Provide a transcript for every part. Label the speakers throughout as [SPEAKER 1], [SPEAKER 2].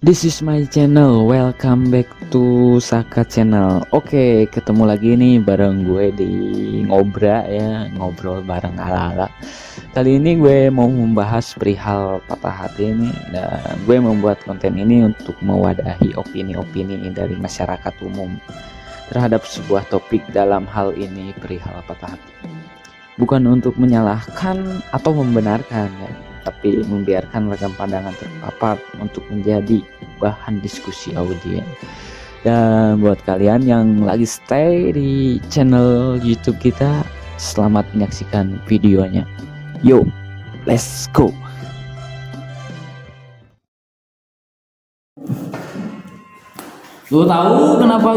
[SPEAKER 1] This is my channel, welcome back to Saka channel. Oke, ketemu lagi nih bareng gue di Ngobra ya, ngobrol bareng ala-ala. Kali ini gue mau membahas perihal patah hati ini, dan gue membuat konten ini untuk mewadahi opini-opini dari masyarakat umum terhadap sebuah topik dalam hal ini perihal patah hati. Bukan untuk menyalahkan atau membenarkan ya, tapi membiarkan ragam pandangan terpapar untuk menjadi bahan diskusi audiens. Dan buat kalian yang lagi stay di channel YouTube kita, selamat menyaksikan videonya. Yo, let's go.
[SPEAKER 2] Lu tahu kenapa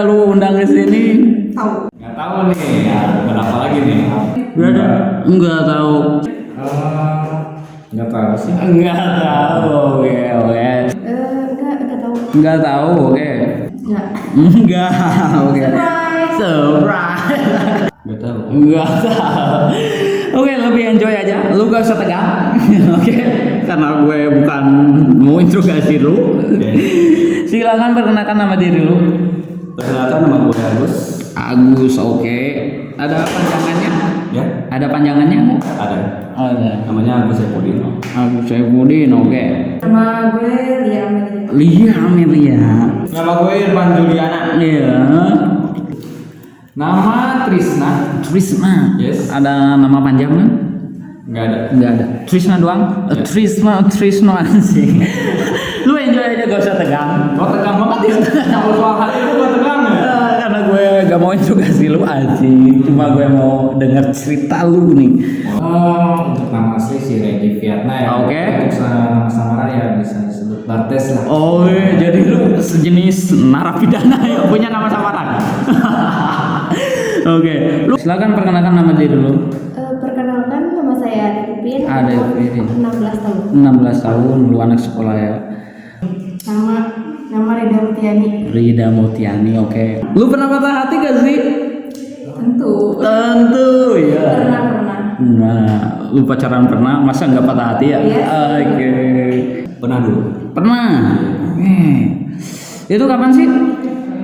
[SPEAKER 2] lu undang ke sini?
[SPEAKER 3] Tahu.
[SPEAKER 4] Nggak tahu nih, ya, kenapa lagi nih?
[SPEAKER 2] Enggak tahu.
[SPEAKER 4] Nggak tahu sih.
[SPEAKER 2] Enggak tahu. Oke.
[SPEAKER 3] Enggak tahu.
[SPEAKER 2] Enggak tahu. Oke.
[SPEAKER 3] Enggak.
[SPEAKER 2] Enggak. Oke.
[SPEAKER 3] Surprise.
[SPEAKER 2] Surprise.
[SPEAKER 4] Nggak tahu.
[SPEAKER 2] Enggak tahu. Oke, lebih enjoy aja. Lu gak usah tegang. Oke. Karena gue bukan mau interogasi lu. Silakan perkenalkan nama diri lu.
[SPEAKER 4] Perkenalkan, nama gue Agus.
[SPEAKER 2] Agus, oke. Ada panjangannya?
[SPEAKER 4] Ya,
[SPEAKER 2] Ada panjangannya?
[SPEAKER 4] ada.
[SPEAKER 2] Oh, ada.
[SPEAKER 4] Namanya Agus Epudin.
[SPEAKER 2] Agus Saifuddin, oke.
[SPEAKER 3] Nama gue Lia Amelia.
[SPEAKER 2] Lia Amelia.
[SPEAKER 4] Nama gue Irfan Juliana.
[SPEAKER 2] Iya.
[SPEAKER 4] Nama Trisna.
[SPEAKER 2] Trisna.
[SPEAKER 4] Yes.
[SPEAKER 2] Ada nama panjang kan?
[SPEAKER 4] Nggak ada.
[SPEAKER 2] Enggak ada. Trisna doang?
[SPEAKER 4] Ya.
[SPEAKER 2] Trisna sih. Lu enjoy aja, gak usah tegang.
[SPEAKER 4] Lo tegang banget ya? Kalau soal hal itu gue tegang ya?
[SPEAKER 2] Karena gue gak mau interogasi lu aja. Cuma gue mau denger cerita lu nih.
[SPEAKER 4] Oh, untuk nama asli si Regi Viatna ya.
[SPEAKER 2] Oke.
[SPEAKER 4] Untuk nama samaran ya bisa disebut Bartes lah.
[SPEAKER 2] Oh, jadi lu sejenis narapidana yang punya nama samaran. Oke. Lu silakan perkenalkan nama diri lu.
[SPEAKER 3] Perkenalkan, nama saya Ade Pipin.
[SPEAKER 2] Ade Pipin.
[SPEAKER 3] 16 tahun.
[SPEAKER 2] 16 tahun, lu anak sekolah ya.
[SPEAKER 3] Nama Rida Mutiani.
[SPEAKER 2] Rida Mutiani, oke. Lu pernah patah hati gak sih?
[SPEAKER 3] Tentu.
[SPEAKER 2] Tentu ya.
[SPEAKER 3] Pernah.
[SPEAKER 2] Nah, lu pacaran pernah, masa nggak patah hati ya?
[SPEAKER 3] Iya.
[SPEAKER 2] Oke.
[SPEAKER 4] Pernah dulu.
[SPEAKER 2] Pernah. Itu kapan sih?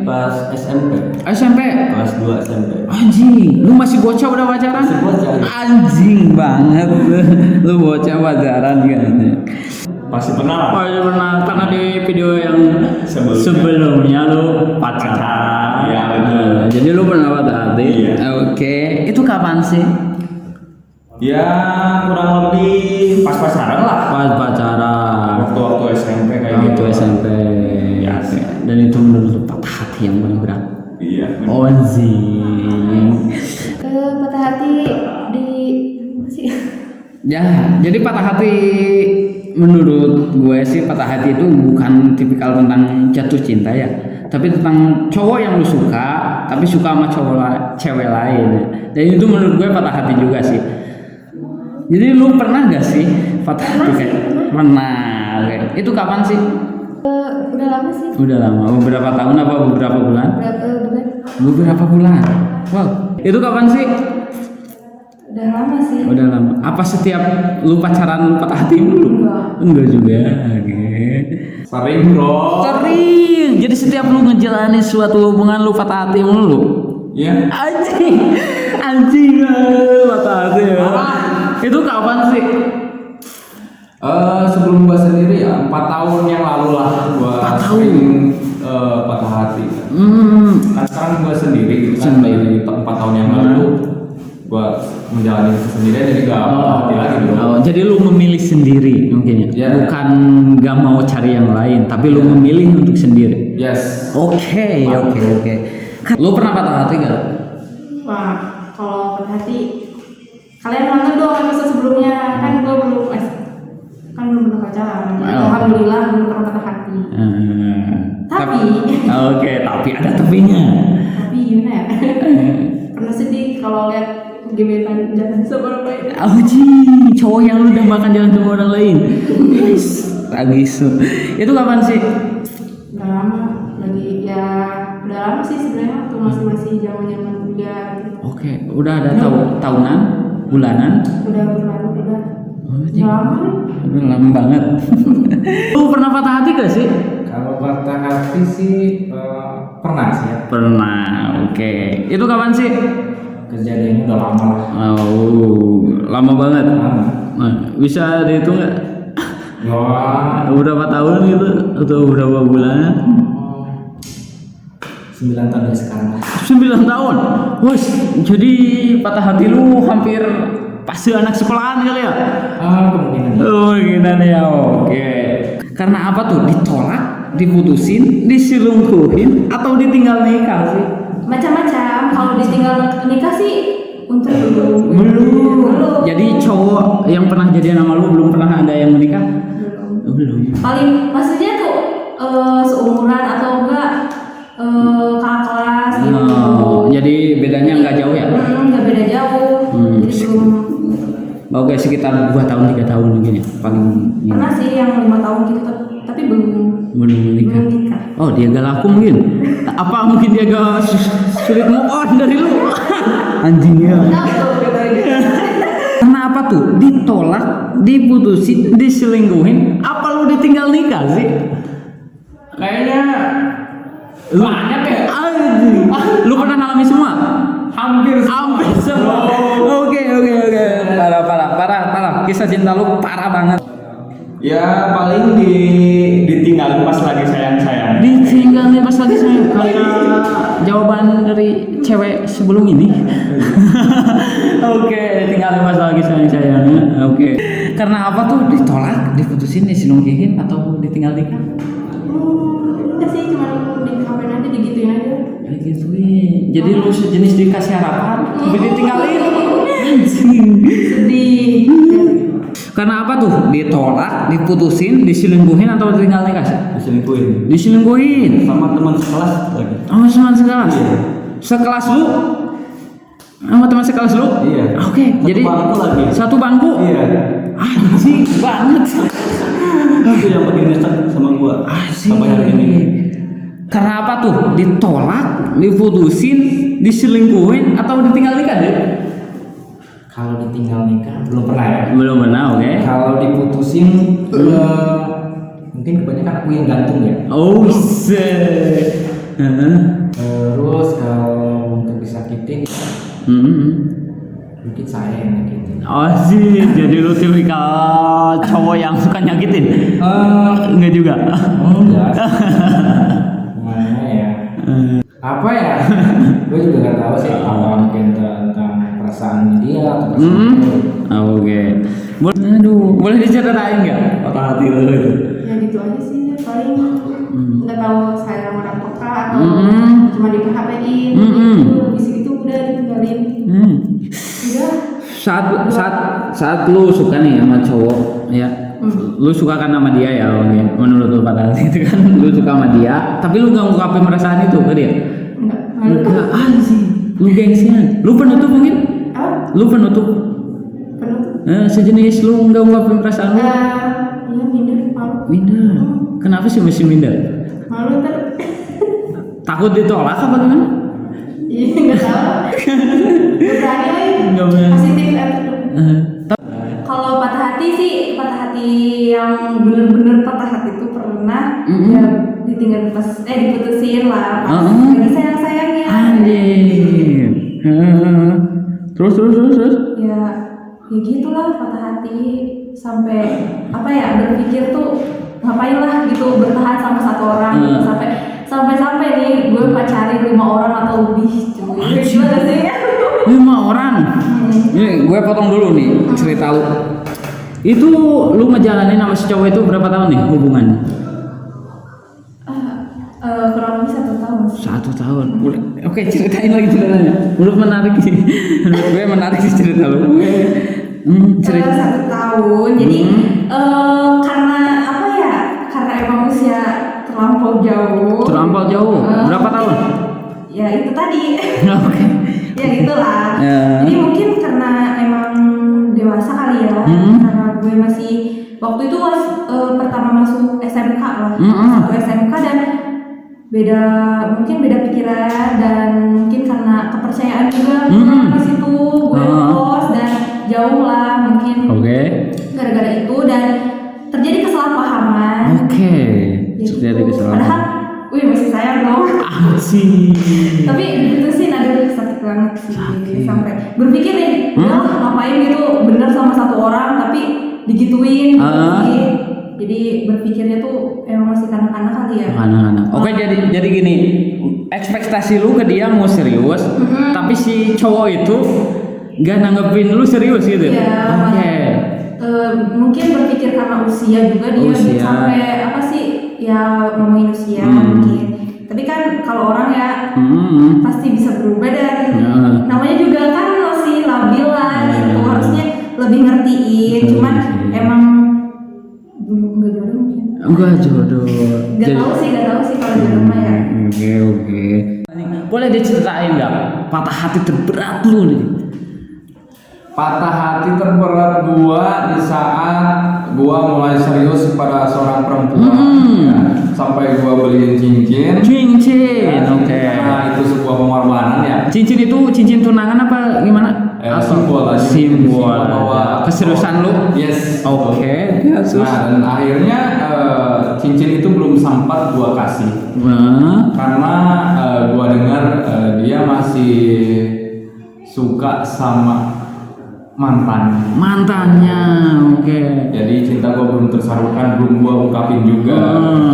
[SPEAKER 4] Pas SMP.
[SPEAKER 2] SMP.
[SPEAKER 4] Kelas 2 SMP.
[SPEAKER 2] Anjing, lu masih bocah udah pacaran?
[SPEAKER 4] Masih bocah.
[SPEAKER 2] Anjing banget lu bocah pacaran kan.
[SPEAKER 4] Pasti pernah lah.
[SPEAKER 2] Oh, iya pernah, karena di video yang
[SPEAKER 4] Sebelumnya.
[SPEAKER 2] sebelumnya lu pacaran.
[SPEAKER 4] Iya, betul.
[SPEAKER 2] Jadi lu pernah patah hati.
[SPEAKER 4] Iya.
[SPEAKER 2] Oke, itu kapan sih?
[SPEAKER 4] Ya kurang lebih pas pacaran lah.
[SPEAKER 2] Pas pacaran.
[SPEAKER 4] Waktu SMP kayak
[SPEAKER 2] Waktu
[SPEAKER 4] gitu.
[SPEAKER 2] SMP.
[SPEAKER 4] Ya.
[SPEAKER 2] Oke. Dan itu menurut lu patah hati yang paling berat.
[SPEAKER 4] Iya.
[SPEAKER 2] Oh, anjing.
[SPEAKER 3] Patah hati di apa sih?
[SPEAKER 2] Ya, jadi patah hati menurut gue sih, patah hati itu bukan tipikal tentang jatuh cinta ya, tapi tentang cowok yang lu suka tapi suka sama cewek lain. Dan itu menurut gue patah hati juga sih. Jadi lu pernah gak sih patah hati kayak? Pernah. Oke. Itu kapan sih?
[SPEAKER 3] Udah lama sih.
[SPEAKER 2] Udah lama. Beberapa tahun apa beberapa bulan?
[SPEAKER 3] Berapa bulan?
[SPEAKER 2] Beberapa bulan. Wow. Itu kapan sih?
[SPEAKER 3] Udah lama sih.
[SPEAKER 2] Udah lama. Apa setiap lu pacaran lu patah hati dulu? Enggak juga. Oke.
[SPEAKER 4] Sering bro.
[SPEAKER 2] Sering. Jadi setiap lu ngejalanin suatu hubungan lu patah hati mulu.
[SPEAKER 4] Iya.
[SPEAKER 2] Anjing patah hati ya. Itu kapan sih?
[SPEAKER 4] Sebelum gua sendiri ya 4 tahun yang lalu lah gua
[SPEAKER 2] 4 tahun.
[SPEAKER 4] sering patah hati. Kan sekarang gua sendiri gitu kan, dari 4 tahun yang lalu gua menjalani itu sendiri, jadi gak patah hati lagi bro.
[SPEAKER 2] Oh, jadi lu memilih sendiri mungkin ya?
[SPEAKER 4] Iya.
[SPEAKER 2] Bukan gak mau cari yang lain, tapi lu memilih untuk sendiri.
[SPEAKER 4] Yes.
[SPEAKER 2] Oke. Lu pernah patah hati gak?
[SPEAKER 3] Wah, kalau patah hati, kalian nonton dong episode sebelumnya. Kan gue belum pernah pacaran. Jadi
[SPEAKER 2] Oh.
[SPEAKER 3] alhamdulillah belum pernah patah hati. Tapi
[SPEAKER 2] ada tapinya.
[SPEAKER 3] Tapi gimana ya? Pernah sedih kalau lihat gebetan jalan sama orang lain.
[SPEAKER 2] Anjing, cowok yang lu udah makan jalan sama orang lain. Yes, tragis. Itu kapan sih?
[SPEAKER 3] Udah lama lagi ya, udah lama sih sebenarnya waktu masih zaman kuliah gitu.
[SPEAKER 2] Oke, udah ada tahunan, bulanan.
[SPEAKER 3] Udah berlalu udah. Udah lama nih.
[SPEAKER 2] Udah lama banget. Lu pernah patah hati gak sih?
[SPEAKER 4] Kalau patah hati sih pernah sih ya.
[SPEAKER 2] Pernah. Oke. Itu kapan sih?
[SPEAKER 4] Kejadiannya udah lama lah.
[SPEAKER 2] Oh, lama banget.
[SPEAKER 4] Lama.
[SPEAKER 2] Nah, bisa dihitung nggak?
[SPEAKER 4] Wah,
[SPEAKER 2] Berapa tahun gitu atau berapa bulan?
[SPEAKER 4] 9 tahun dari sekarang.
[SPEAKER 2] 9 tahun. Wes, jadi patah hati lu hampir pasti anak sekolahan kali ya?
[SPEAKER 4] Kemungkinan.
[SPEAKER 2] Oh, gini ya. Oke. Karena apa tuh? Ditolak, diputusin, diselingkuhin atau ditinggal nikah sih?
[SPEAKER 3] Macam-macam. Kalau ditinggal nikah sih untuk belum.
[SPEAKER 2] Belum.
[SPEAKER 3] Belum.
[SPEAKER 2] Jadi cowok yang pernah jadian sama lu belum pernah ada yang menikah?
[SPEAKER 3] Belum.
[SPEAKER 2] Belum.
[SPEAKER 3] Paling maksudnya tuh seumuran atau enggak kakak kelas gitu.
[SPEAKER 2] Oh, jadi bedanya nggak jauh ya?
[SPEAKER 3] Nggak beda jauh. Jadi belum.
[SPEAKER 2] Oke, sekitar 2 tahun 3 tahun mungkin ya paling.
[SPEAKER 3] Pernah sih yang 5 tahun gitu tapi belum
[SPEAKER 2] menikah.
[SPEAKER 3] belum nikah.
[SPEAKER 2] Oh, dia gak laku mungkin. Apa mungkin dia gak sulit move on dari lu? Anjingnya. Kenapa tuh? Ditolak, diputusin, diselingkuhin, apa lu ditinggal nikah sih?
[SPEAKER 4] Kayaknya banyak ya.
[SPEAKER 2] Anjing. Lu pernah ngalami semua?
[SPEAKER 4] Hampir
[SPEAKER 2] semua. Oke. Parah. Kisah cinta lu parah banget.
[SPEAKER 4] Ya paling ditinggalin pas lagi sayang-sayang.
[SPEAKER 2] Ditinggalin pas lagi sayang. Kayak jawaban dari cewek sebelum ini. Oke, tinggalin pas lagi sayang-sayangnya. Oke. Karena apa tuh? Ditolak, diputusin, diselingkuhin atau ditinggal nikah?
[SPEAKER 3] Enggak sih, cuma dikapain aja, digituin aja.
[SPEAKER 2] Kayak gituin. Jadi lu sejenis dikasih harapan, tapi ditinggalin. Anjing.
[SPEAKER 3] Sedih.
[SPEAKER 2] Karena apa tuh? Ditolak, diputusin, diselingkuhin atau ditinggal nikah sih?
[SPEAKER 4] Diselingkuhin
[SPEAKER 2] Diselingkuhin.
[SPEAKER 4] sama teman sekelas lagi.
[SPEAKER 2] Oh, teman sekelas.
[SPEAKER 4] Iya.
[SPEAKER 2] Sekelas lu? Sama teman sekelas lu?
[SPEAKER 4] Iya.
[SPEAKER 2] Oke,
[SPEAKER 4] Satu
[SPEAKER 2] jadi
[SPEAKER 4] bangku lagi.
[SPEAKER 2] satu bangku.
[SPEAKER 4] Iya.
[SPEAKER 2] Anjing banget.
[SPEAKER 4] Itu yang bikin nyesek sama gua.
[SPEAKER 2] Asik.
[SPEAKER 4] Sampai hari ini.
[SPEAKER 2] Karena apa tuh? Ditolak, diputusin, diselingkuhin atau ditinggal nikah deh?
[SPEAKER 4] Kalau ditinggal nikah belum pernah ya.
[SPEAKER 2] Belum pernah, oke.
[SPEAKER 4] Kalau diputusin mungkin kebanyakan aku yang gantung ya.
[SPEAKER 2] Oh, shit.
[SPEAKER 4] Terus kalau untuk disakitin mungkin saya yang nyakitin.
[SPEAKER 2] Oh sih, jadi lu tipikal cowok yang suka nyakitin? Enggak juga.
[SPEAKER 4] Enggak. Mana ya? Apa ya? Gue juga nggak tahu sih. Apa mungkin tentang perasaan dia atau perasaan dia.
[SPEAKER 2] Oke. Boleh diceritain nggak patah hati lu itu?
[SPEAKER 3] Ya gitu aja sih, paling nggak tahu saya sama orang peka atau cuma di PHP-in gitu, bis gitu udah ditinggalin. Udah.
[SPEAKER 2] Saat lu suka nih sama cowok ya, lu suka kan sama dia ya, menurut lu patah hati itu kan lu suka sama dia, tapi lu nggak ngungkapin perasaan itu ke dia? Enggak, anjing. Lu gengsian. Lu penutup mungkin?
[SPEAKER 3] Apa?
[SPEAKER 2] Lu penutup? Sejenis lu nggak ngungkapin perasaan lu?
[SPEAKER 3] Iya minder, malu.
[SPEAKER 2] Minder. Kenapa sih masih minder?
[SPEAKER 3] Malu ntar.
[SPEAKER 2] Takut ditolak apa gimana?
[SPEAKER 3] Iya nggak tahu. Nggak berani lagi.
[SPEAKER 2] Nggak berani.
[SPEAKER 3] Positif attitude. Kalau patah hati sih, patah hati yang bener-bener patah hati itu pernah ya ditinggal pas diputusin lah pas lagi sayang-sayangnya.
[SPEAKER 2] Anjir. Terus.
[SPEAKER 3] Ya gitulah patah hati sampai apa ya berpikir tuh ngapain lah gitu bertahan sama satu orang gitu. sampai nih gue pacarin 5 orang atau lebih cuy. Gimana sih?
[SPEAKER 2] 5 orang. Ini gue potong dulu nih cerita lu. Itu lu ngejalanin sama si cowok itu berapa tahun nih hubungan?
[SPEAKER 3] Kurang lebih 1 tahun.
[SPEAKER 2] 1 tahun. Oke, ceritain lagi ceritanya. Menurut menarik sih. Menurut gue menarik sih cerita lu. Cerita.
[SPEAKER 3] 1 tahun. Jadi karena apa ya? Karena emang usia terlampau jauh.
[SPEAKER 2] Terlampau jauh. Berapa tahun?
[SPEAKER 3] Ya itu tadi.
[SPEAKER 2] Oke.
[SPEAKER 3] Ya gitulah. Jadi mungkin karena emang dewasa kali ya. Karena gue masih waktu itu pertama masuk SMK lah. Satu SMK dan mungkin beda pikiran dan mungkin karena kepercayaan juga di situ gue kos dan jauh lah mungkin.
[SPEAKER 2] Oke.
[SPEAKER 3] Gara-gara
[SPEAKER 2] Terjadi kesalahan.
[SPEAKER 3] Padahal wih masih sayang dong.
[SPEAKER 2] Sih.
[SPEAKER 3] Tapi itu sih aduh sakit banget sih.
[SPEAKER 2] Sakit.
[SPEAKER 3] Sampai berpikir nih, ngapain gitu bener sama satu orang tapi digituin gitu sih. Jadi berpikirnya tuh emang masih kanak-kanak kali ya.
[SPEAKER 2] Kanak-kanak. Oke, jadi gini, ekspektasi lu ke dia mau serius, tapi si cowok itu gak nanggepin lu serius gitu.
[SPEAKER 3] Iya.
[SPEAKER 2] Oke.
[SPEAKER 3] Mungkin berpikir karena usia juga dia
[SPEAKER 2] Usia.
[SPEAKER 3] sampai apa sih ya ngomongin usia mungkin. Tapi kan kalau orang ya pasti bisa berubah dan namanya juga kan masih labil lah gitu. Harusnya lebih ngertiin. Cuman emang nggak jodoh mungkin.
[SPEAKER 2] Enggak jodoh.
[SPEAKER 3] Gak tahu sih kalau jodoh mah ya.
[SPEAKER 2] Oke. Boleh diceritain nggak patah hati terberat lu nih?
[SPEAKER 4] Patah hati terberat gua di saat gua mulai serius pada seorang perempuan, ya. Sampai gua beliin cincin.
[SPEAKER 2] Cincin,
[SPEAKER 4] Ya,
[SPEAKER 2] oke.
[SPEAKER 4] karena itu sebuah pengorbanan ya.
[SPEAKER 2] Cincin itu cincin tunangan apa gimana?
[SPEAKER 4] Simbol aja.
[SPEAKER 2] Simbol
[SPEAKER 4] bahwa
[SPEAKER 2] keseriusan lu.
[SPEAKER 4] Yes.
[SPEAKER 2] Oke.
[SPEAKER 4] Nah, dan akhirnya cincin itu belum sempat gua kasih karena gua dengar dia masih suka sama
[SPEAKER 2] mantannya. Oke.
[SPEAKER 4] Jadi cinta gua belum tersalurkan, belum gua ungkapin juga,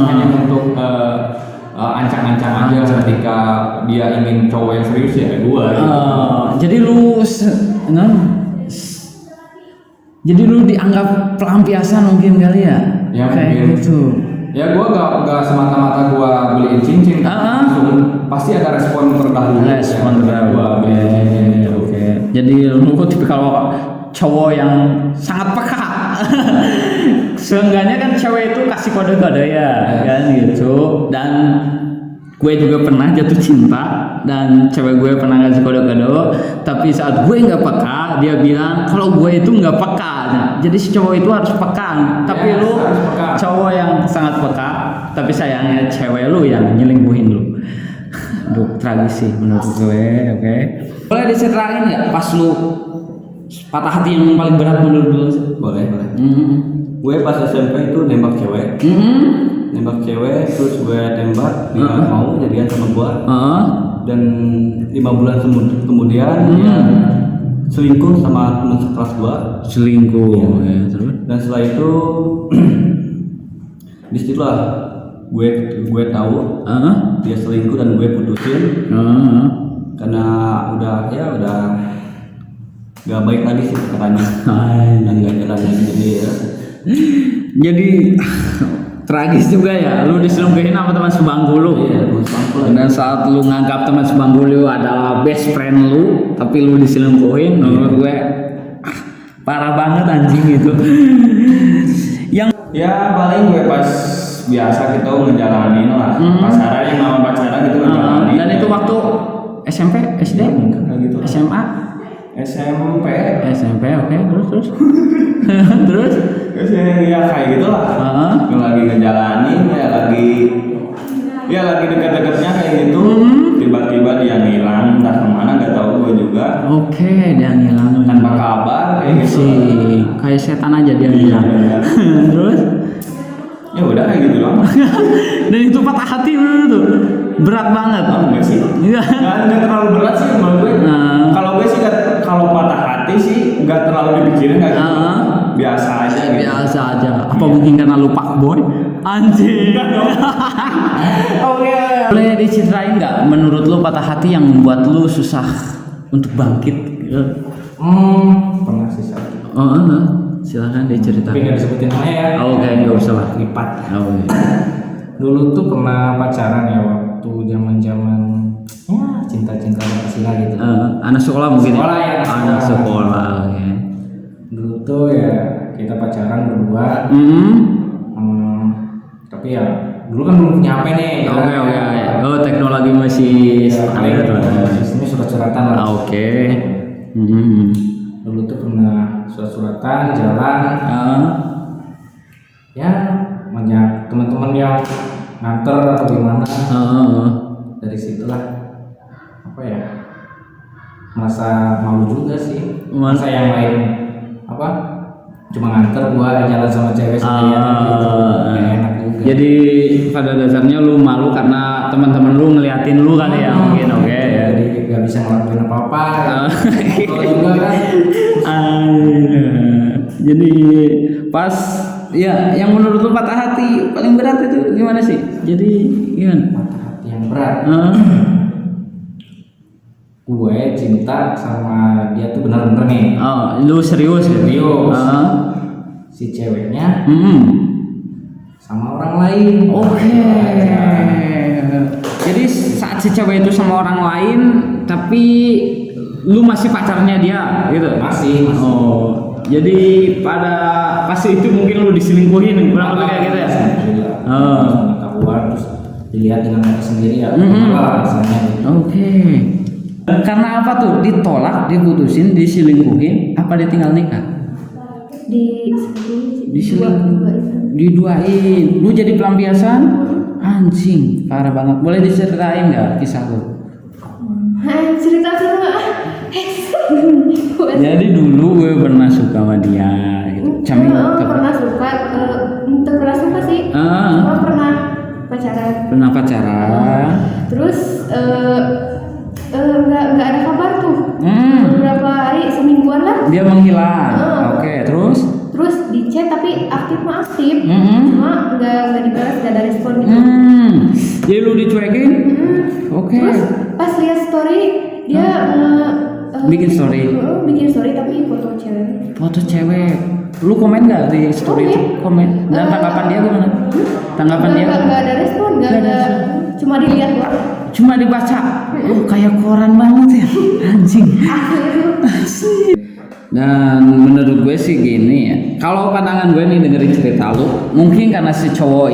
[SPEAKER 4] hanya untuk ancang-ancang aja ketika dia ingin cowok yang serius ya gua gitu.
[SPEAKER 2] Jadi jadi lu dianggap pelampiasan mungkin kali ya?
[SPEAKER 4] Ya,
[SPEAKER 2] kayak
[SPEAKER 4] mungkin.
[SPEAKER 2] gitu.
[SPEAKER 4] Ya gua gak semata-mata gua beliin cincin, langsung pasti ada respon terdahulu.
[SPEAKER 2] Respon terdahulu. Oke. Jadi lu tipikal cowok yang sangat peka. Seenggaknya kan cewek itu kasih kode-kode ya, kan gitu. Dan gue juga pernah jatuh cinta dan cewek gue pernah kasih kode-kode, tapi saat gue nggak peka, dia bilang kalau gue itu nggak peka. Nah, jadi si cowok itu harus peka. Tapi lu cowok yang sangat peka, tapi sayangnya cewek lu yang nyelingkuhin lu. Aduh, tragis sih menurut gue. Oke. Boleh diceritain nggak pas lu patah hati yang paling berat menurut lu?
[SPEAKER 5] Boleh. Gue pas SMP itu nembak cewek. Nembak cewek terus gue tembak, dia mau jadian sama gue. Dan 5 bulan kemudian dia selingkuh sama teman sekelas gue.
[SPEAKER 2] Selingkuh. Ya, terus?
[SPEAKER 5] Dan setelah itu disitulah gue tahu dia selingkuh dan gue putusin karena udah gak baik lagi sih katanya dan gak jalan lagi
[SPEAKER 2] jadi tragis juga ya, lu diselingkuhin sama teman sebangku lu.
[SPEAKER 5] Iya, teman sebangku.
[SPEAKER 2] Dan saat lu nganggap teman sebangku lu adalah best friend lu, tapi lu diselingkuhin, menurut gue parah banget anjing itu. Yang
[SPEAKER 4] Ya paling gue pas biasa gitu ngejalanin lah pacaran, yang nama pacaran gitu ngejalanin.
[SPEAKER 2] dan itu waktu SMP, SD,
[SPEAKER 4] gitu.
[SPEAKER 2] SMA,
[SPEAKER 4] SMP,
[SPEAKER 2] oke, terus terus
[SPEAKER 4] ya kayak gitulah. Lagi ngejalanin ya lagi dekat-dekatnya kayak gitu, tiba-tiba dia ngilang entah kemana, nggak tahu gue juga.
[SPEAKER 2] Oke, dia ngilang
[SPEAKER 4] Tanpa kabar kayak gitu.
[SPEAKER 2] kayak setan aja dia ngilang. Terus
[SPEAKER 4] Ya udah kayak gitu doang.
[SPEAKER 2] dan itu patah hati menurut tuh berat banget.
[SPEAKER 4] Enggak sih. Nggak terlalu berat sih menurut gue. Kalau gue sih kalau patah hati sih nggak terlalu dipikirin kayak gitu. Biasa aja gitu.
[SPEAKER 2] Biasa aja. Apa mungkin karena lu pak boy? Anjing.
[SPEAKER 4] Oke.
[SPEAKER 2] Boleh diceritain nggak menurut lu patah hati yang membuat lu susah untuk bangkit?
[SPEAKER 4] Pernah sih satu.
[SPEAKER 2] Silakan diceritain.
[SPEAKER 4] Tapi nggak disebutin namanya ya.
[SPEAKER 2] Oke, nggak usah lah.
[SPEAKER 4] Lipat.
[SPEAKER 6] Dulu tuh pernah pacaran ya waktu zaman-zaman ya cinta-cinta kasih gitu.
[SPEAKER 2] Anak sekolah mungkin.
[SPEAKER 6] Sekolah ya.
[SPEAKER 2] Anak sekolah. Oke.
[SPEAKER 6] Dulu tuh ya kita pacaran berdua. Tapi ya dulu kan belum punya HP nih.
[SPEAKER 2] Oke. Oh, teknologi masih standar lah.
[SPEAKER 6] Sistemnya surat-suratan lah.
[SPEAKER 2] Oke.
[SPEAKER 6] Dulu tuh pernah surat-suratan jalan. Ya banyak teman-teman yang nganter atau gimana. Dari situlah apa ya, merasa malu juga sih. Masa yang lain apa cuma nganter gua jalan sama cewek sendirian gitu. Nggak enak juga.
[SPEAKER 2] Jadi pada dasarnya lu malu karena teman-teman lu ngeliatin lu kali ya mungkin. Oke ya.
[SPEAKER 6] Jadi nggak bisa ngelakuin apa-apa. Kalau juga kan
[SPEAKER 2] Jadi pas ya yang menurut lu patah hati paling berat itu gimana sih? Jadi gimana?
[SPEAKER 6] patah hati yang berat.
[SPEAKER 2] Heeh.
[SPEAKER 6] Gue cinta sama dia tuh benar-benar nih.
[SPEAKER 2] Oh, lu serius gitu?
[SPEAKER 6] Serius.
[SPEAKER 2] Heeh.
[SPEAKER 6] Si ceweknya
[SPEAKER 2] Hmm.
[SPEAKER 6] sama orang lain.
[SPEAKER 2] Oke. Jadi saat si cewek itu sama orang lain, tapi lu masih pacarnya dia, gitu?
[SPEAKER 6] Masih.
[SPEAKER 2] Oh, jadi pada pasti itu mungkin lu diselingkuhin, kurang lebih kayak gitu ya? Oh.
[SPEAKER 6] Pengetahuan terus dilihat dengan mata sendiri ya.
[SPEAKER 2] Mm-mm.
[SPEAKER 6] Apa rasanya gitu.
[SPEAKER 2] Oke. Karena apa tuh? Ditolak, diputusin, diselingkuhin, apa ditinggal nikah? Diduain. Lu jadi pelampiasan? Anjing, parah banget. Boleh diceritain nggak kisah lu?
[SPEAKER 3] Cerita sama
[SPEAKER 2] Jadi dulu gue pernah suka sama dia gitu.
[SPEAKER 3] pernah suka pernah suka sih, cuma pernah pacaran.
[SPEAKER 2] Pernah pacaran.
[SPEAKER 3] Terus nggak ada kabar tuh. Beberapa hari, semingguan lah.
[SPEAKER 2] Dia menghilang. Oke, terus?
[SPEAKER 3] Terus di chat tapi aktif mah aktif, cuma nggak dibalas, nggak ada respon gitu.
[SPEAKER 2] Jadi lu dicuekin? Oke.
[SPEAKER 3] Terus pas lihat story dia
[SPEAKER 2] Bikin story.
[SPEAKER 3] bikin story tapi foto cewek.
[SPEAKER 2] Foto cewek. Lu komen nggak di story itu? Komen. Dan tanggapan dia gimana? Tanggapan dia?
[SPEAKER 3] Nggak ada respon, nggak ada, cuma dilihat doang.
[SPEAKER 2] Cuma dibaca. Oh, kayak koran banget ya. Anjing.
[SPEAKER 3] Asli itu.
[SPEAKER 2] Dan menurut gue sih gini ya, kalau pandangan gue nih dengerin cerita lu, mungkin karena si cowok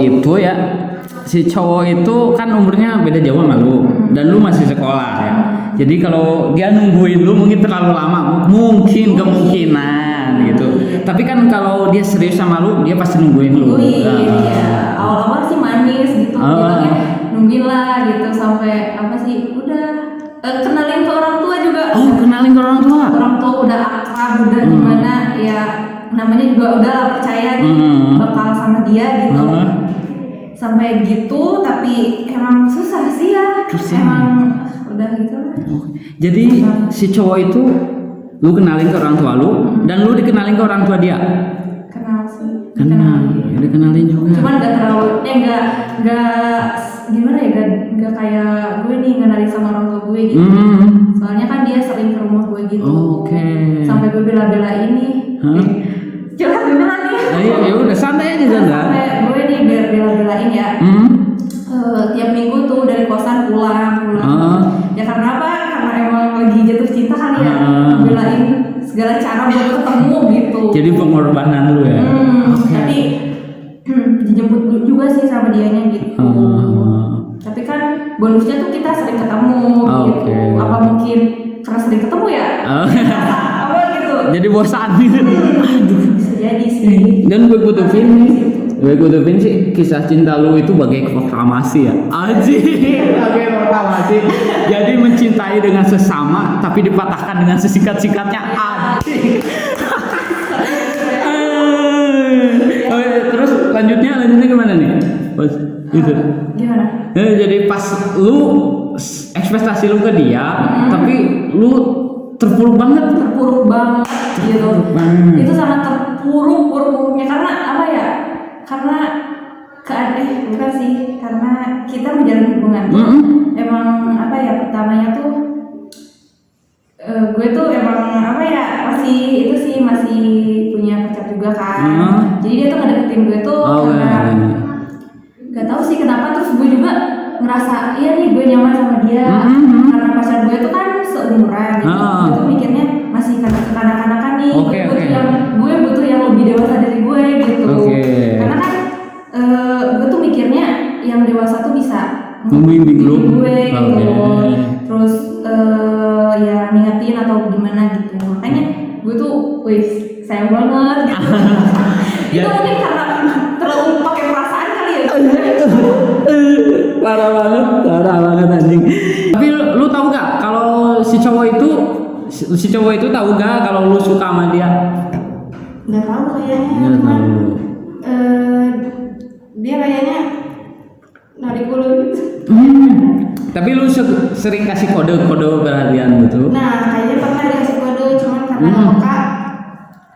[SPEAKER 2] itu kan umurnya beda jauh sama lu, dan lu masih sekolah ya. Jadi kalau dia nungguin lu mungkin terlalu lama, mungkin kemungkinan gitu. Tapi kan kalau dia serius sama lu, dia pasti nungguin lu.
[SPEAKER 3] Ya. Awal-awal sih manis gitu, bilangnya nungguin lah gitu sampai apa sih, udah kenalin ke orang tua juga.
[SPEAKER 2] Oh, kenalin ke orang tua.
[SPEAKER 3] Orang tua udah akrab, udah gimana ya, namanya juga udah lah percaya nih bakal sama dia gitu. Sampai gitu, tapi emang susah sih ya. Emang udah gitu lah.
[SPEAKER 2] Jadi si cowok itu lu kenalin ke orang tua lu, dan lu dikenalin ke orang tua dia.
[SPEAKER 3] Kenal sih.
[SPEAKER 2] Kenal, ya dikenalin juga.
[SPEAKER 3] Cuman gak terlalu, gak gimana ya, gak kayak gue nih ngenalin sama orang tua gue gitu. Soalnya kan dia sering ke rumah gue gitu.
[SPEAKER 2] Oke.
[SPEAKER 3] Sampai gue bela-bela ini. Curhat beneran nih.
[SPEAKER 2] Ayo, ya udah santai aja Zanda.
[SPEAKER 3] Sampai gue nih bela-belain ya. Tiap minggu tuh dari kosan pulang. Ya karena apa? Karena emang lagi jatuh cinta kali ya. Belain segala cara buat ketemu gitu.
[SPEAKER 2] Jadi pengorbanan lu ya.
[SPEAKER 3] Tapi dijemput juga sih sama dianya gitu. Tapi kan bonusnya tuh kita sering ketemu gitu. Apa mungkin karena sering ketemu ya? Apa gitu?
[SPEAKER 2] Jadi bosan gitu. Aduh.
[SPEAKER 3] Bisa jadi sih.
[SPEAKER 2] Dan gue kutipin sih kisah cinta lu itu bagai proklamasi ya. Bagai proklamasi. Jadi mencintai dengan sesama tapi dipatahkan dengan sesingkat-singkatnya. Terus lanjutnya gimana nih? Pas itu.
[SPEAKER 3] Gimana?
[SPEAKER 2] Jadi pas lu ekspektasi lu ke dia, tapi lu terpuruk banget
[SPEAKER 3] gitu. Itu sangat terpuruknya karena apa ya? Karena bukan sih, karena kita menjalin hubungan tuh emang apa ya, pertamanya tuh gue tuh emang apa ya, masih punya pacar juga kan. Jadi dia tuh ngedeketin gue tuh karena gak tahu sih kenapa, terus gue juga ngerasa iya nih gue nyaman sama dia karena pacar gue tuh kan seumuran gitu. Gue tuh mikirnya masih kanak-kanakan nih. Gue butuh yang lebih dewasa dari gue gitu. Karena kan gue tuh mikirnya yang dewasa tuh bisa
[SPEAKER 2] membimbing gue
[SPEAKER 3] gitu. Terus ya ngingetin atau gimana gitu. Makanya gue tuh sayang banget gitu. Itu mungkin karena terlalu pakai perasaan kali ya.
[SPEAKER 2] Parah banget anjing. Tapi lu tahu gak kalau si cowok itu tahu gak kalau lu suka sama dia?
[SPEAKER 3] Nggak tahu kayaknya,
[SPEAKER 2] Nggak
[SPEAKER 3] cuman
[SPEAKER 2] tahu.
[SPEAKER 3] dia kayaknya narik ulur gitu.
[SPEAKER 2] Tapi lu sering kasih kode-kode perhatian gitu?
[SPEAKER 3] Nah, kayaknya pernah dikasih kode, cuman karena nggak peka,